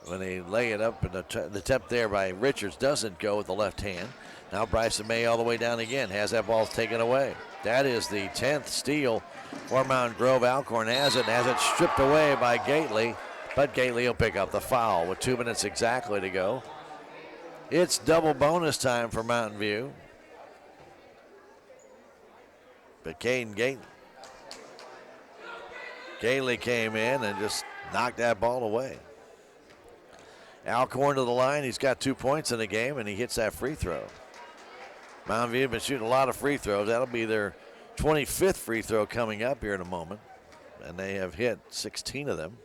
when they lay it up, and the tip there by Richards doesn't go with the left hand. Now Bryson May all the way down again, has that ball taken away. That is the 10th steal for Mountain Grove. Alcorn has it stripped away by Gately, but Gately will pick up the foul with 2 minutes exactly to go. It's double bonus time for Mountain View. But Caden Gately came in and just knocked that ball away. Alcorn to the line. He's got 2 points in the game, and he hits that free throw. Mountain View have been shooting a lot of free throws. That'll be their 25th free throw coming up here in a moment. And they have hit 16 of them.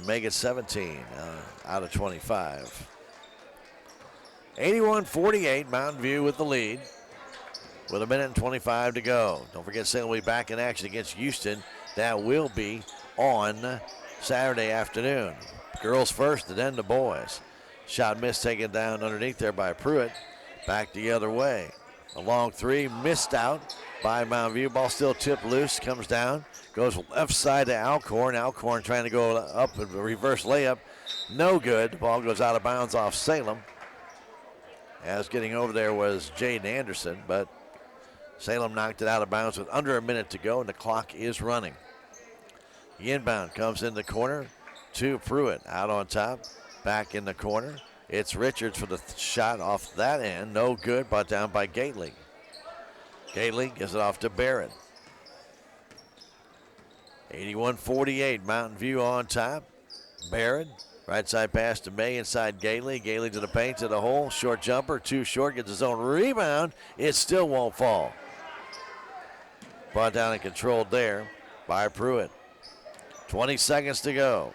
Make it 17 out of 25. 81-48, Mountain View with the lead. With 1:25 to go. Don't forget, Salem will be back in action against Houston That will be on Saturday afternoon. Girls first and then the boys. Shot missed, taken down underneath there by Pruitt. Back the other way. A long three, missed out by Mountain View. Ball still tipped loose, comes down. Goes left side to Alcorn. Alcorn trying to go up and reverse layup. No good. The ball goes out of bounds off Salem. As getting over there was Jaden Anderson, but Salem knocked it out of bounds with under a minute to go, and the clock is running. The inbound comes in the corner to Pruitt. Out on top, back in the corner. It's Richards for the shot off that end. No good, brought down by Gately. Gately gives it off to Barrett. 81-48, Mountain View on top. Barrett, right side pass to May inside Gately. Gately to the paint, to the hole. Short jumper, too short, gets his own rebound. It still won't fall. Brought down and controlled there by Pruitt. 20 seconds to go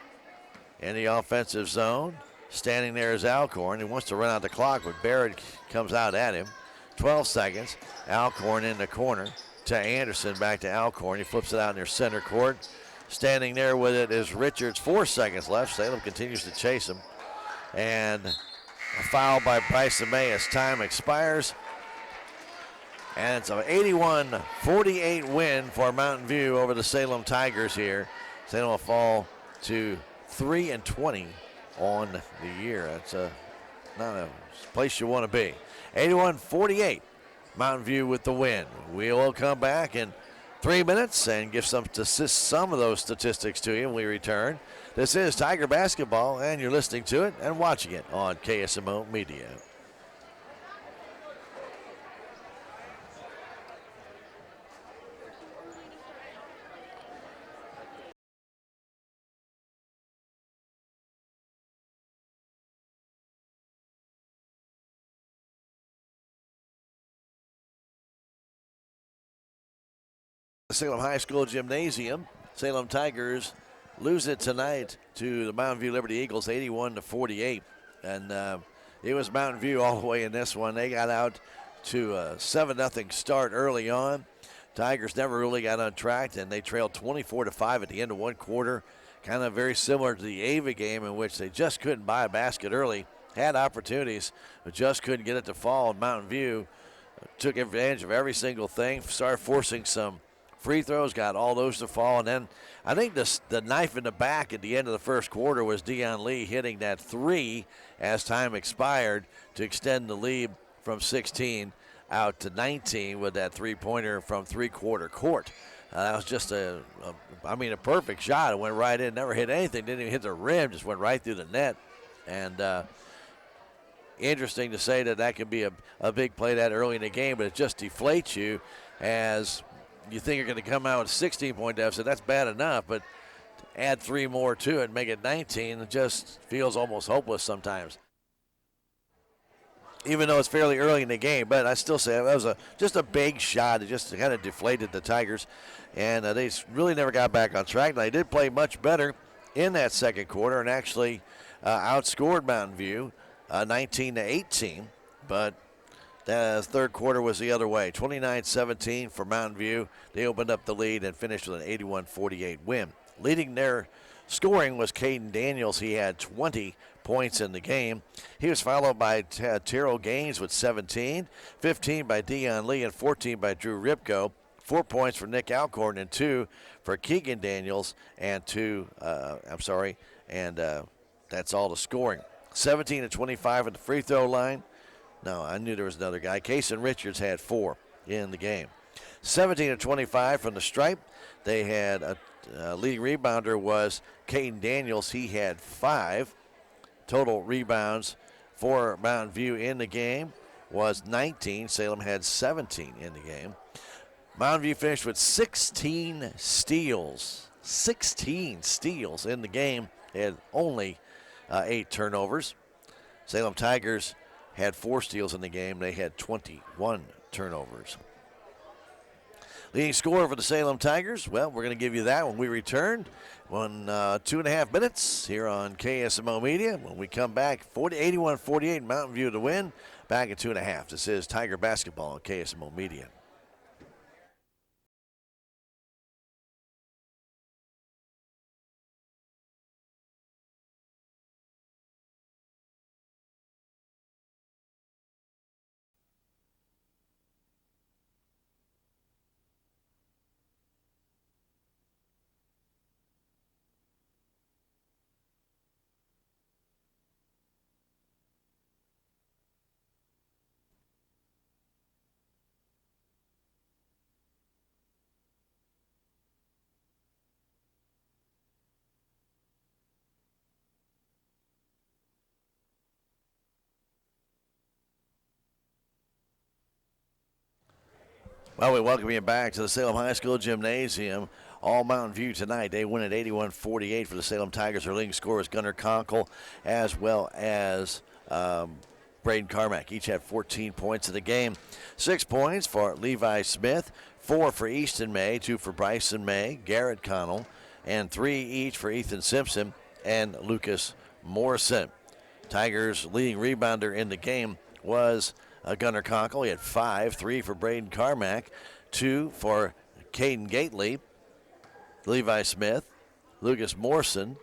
in the offensive zone. Standing there is Alcorn. He wants to run out the clock, but Barrett comes out at him. 12 seconds. Alcorn in the corner to Anderson. Back to Alcorn. He flips it out near center court. Standing there with it is Richards. 4 seconds left. Salem continues to chase him. And a foul by Bryson May as time expires. And it's an 81-48 win for Mountain View over the Salem Tigers here. Salem will fall to 3-20 on the year. That's not a place you want to be. 81-48, Mountain View with the win. We will come back in 3 minutes and give some of those statistics to you when we return. This is Tiger Basketball, and you're listening to it and watching it on KSMO Media. Salem High School Gymnasium. Salem Tigers lose it tonight to the Mountain View Liberty Eagles 81-48. And it was Mountain View all the way in this one. They got out to a 7-0 start early on. Tigers never really got on track, and they trailed 24-5 at the end of one quarter. Kind of very similar to the Ava game, in which they just couldn't buy a basket early. Had opportunities, but just couldn't get it to fall. And Mountain View took advantage of every single thing, started forcing some free throws, got all those to fall. And then I think the knife in the back at the end of the first quarter was Dion Lee hitting that three as time expired to extend the lead from 16 out to 19 with that three-pointer from three-quarter court. That was just a perfect shot. It went right in, never hit anything, didn't even hit the rim, just went right through the net. And interesting to say that could be a big play that early in the game, but it just deflates you as you think you're going to come out with a 16-point deficit. That's bad enough, but add three more to it, make it 19, it just feels almost hopeless sometimes, even though it's fairly early in the game. But I still say that was just a big shot. It just kind of deflated the Tigers, and they really never got back on track. They did play much better in that second quarter and actually outscored Mountain View 19-18, but the third quarter was the other way. 29-17 for Mountain View. They opened up the lead and finished with an 81-48 win. Leading their scoring was Caden Daniels. He had 20 points in the game. He was followed by Terrell Gaines with 17, 15 by Dion Lee, and 14 by Drew Ripko. 4 points for Nick Alcorn and 2 for Keegan Daniels, and that's all the scoring. 17-25 at the free throw line. No, I knew there was another guy. Kason Richards had 4 in the game. 17-25 from the stripe. They had a leading rebounder was Caden Daniels. He had 5. Total rebounds for Mountain View in the game was 19. Salem had 17 in the game. Mountain View finished with 16 steals. 16 steals in the game. They had only 8 turnovers. Salem Tigers had 4 steals in the game. They had 21 turnovers. Leading scorer for the Salem Tigers, well, we're going to give you that when we return. 2.5 minutes here on KSMO Media. When we come back, 81-48, Mountain View to win. Back at 2.5. This is Tiger Basketball on KSMO Media. Well, we welcome you back to the Salem High School Gymnasium. All Mountain View tonight. They win at 81-48 for the Salem Tigers. Their leading scorers Gunnar Conkle as well as Braden Carmack. Each had 14 points in the game. 6 points for Levi Smith, 4 for Easton May, 2 for Bryson May, Garrett Connell, and 3 each for Ethan Simpson and Lucas Morrison. Tigers' leading rebounder in the game was Gunnar Conkle. He had 5, 3 for Braden Carmack, 2 for Caden Gately, Levi Smith, Lucas Morrison,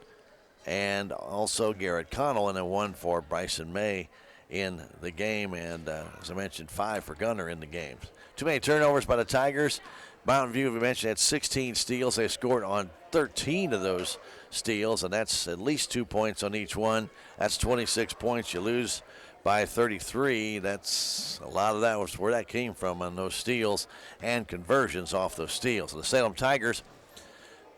and also Garrett Connell, and then 1 for Bryson May in the game. And as I mentioned, 5 for Gunnar in the games. Too many turnovers by the Tigers. Mountain View, we mentioned, had 16 steals. They scored on 13 of those steals, and that's at least 2 points on each one. That's 26 points. You lose by 33. That's a lot of that was where that came from on those steals and conversions off those steals. So the Salem Tigers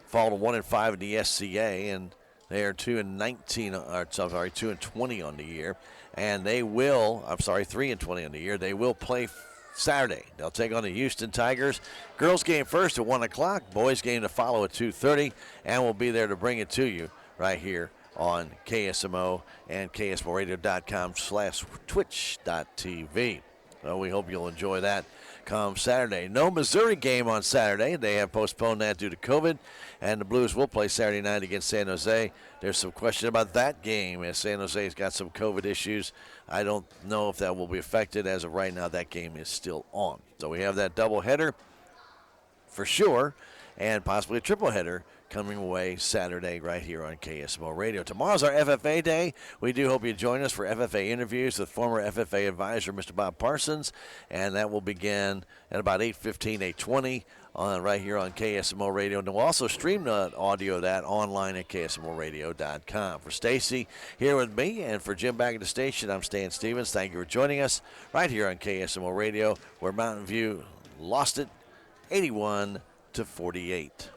fall to 1-5 in the SCA, and they are 2-19, or sorry, 2-20 on the year, and they will. 3-20 on the year. They will play Saturday. They'll take on the Houston Tigers. Girls game first at 1 o'clock. Boys game to follow at 2:30, and we'll be there to bring it to you right here on KSMO and KSMORadio.com/twitch.tv. Well, we hope you'll enjoy that come Saturday. No Missouri game on Saturday. They have postponed that due to COVID, and the Blues will play Saturday night against San Jose. There's some question about that game as San Jose's got some COVID issues. I don't know if that will be affected. As of right now, that game is still on. So we have that doubleheader for sure, and possibly a tripleheader coming away Saturday right here on KSMO Radio. Tomorrow's our FFA day. We do hope you join us for FFA interviews with former FFA advisor Mr. Bob Parsons, and that will begin at about 8:15, 8:20 right here on KSMO Radio. And we'll also stream the audio of that online at KSMORadio.com. For Stacy here with me and for Jim back at the station, I'm Stan Stevens. Thank you for joining us right here on KSMO Radio, where Mountain View lost it 81-48.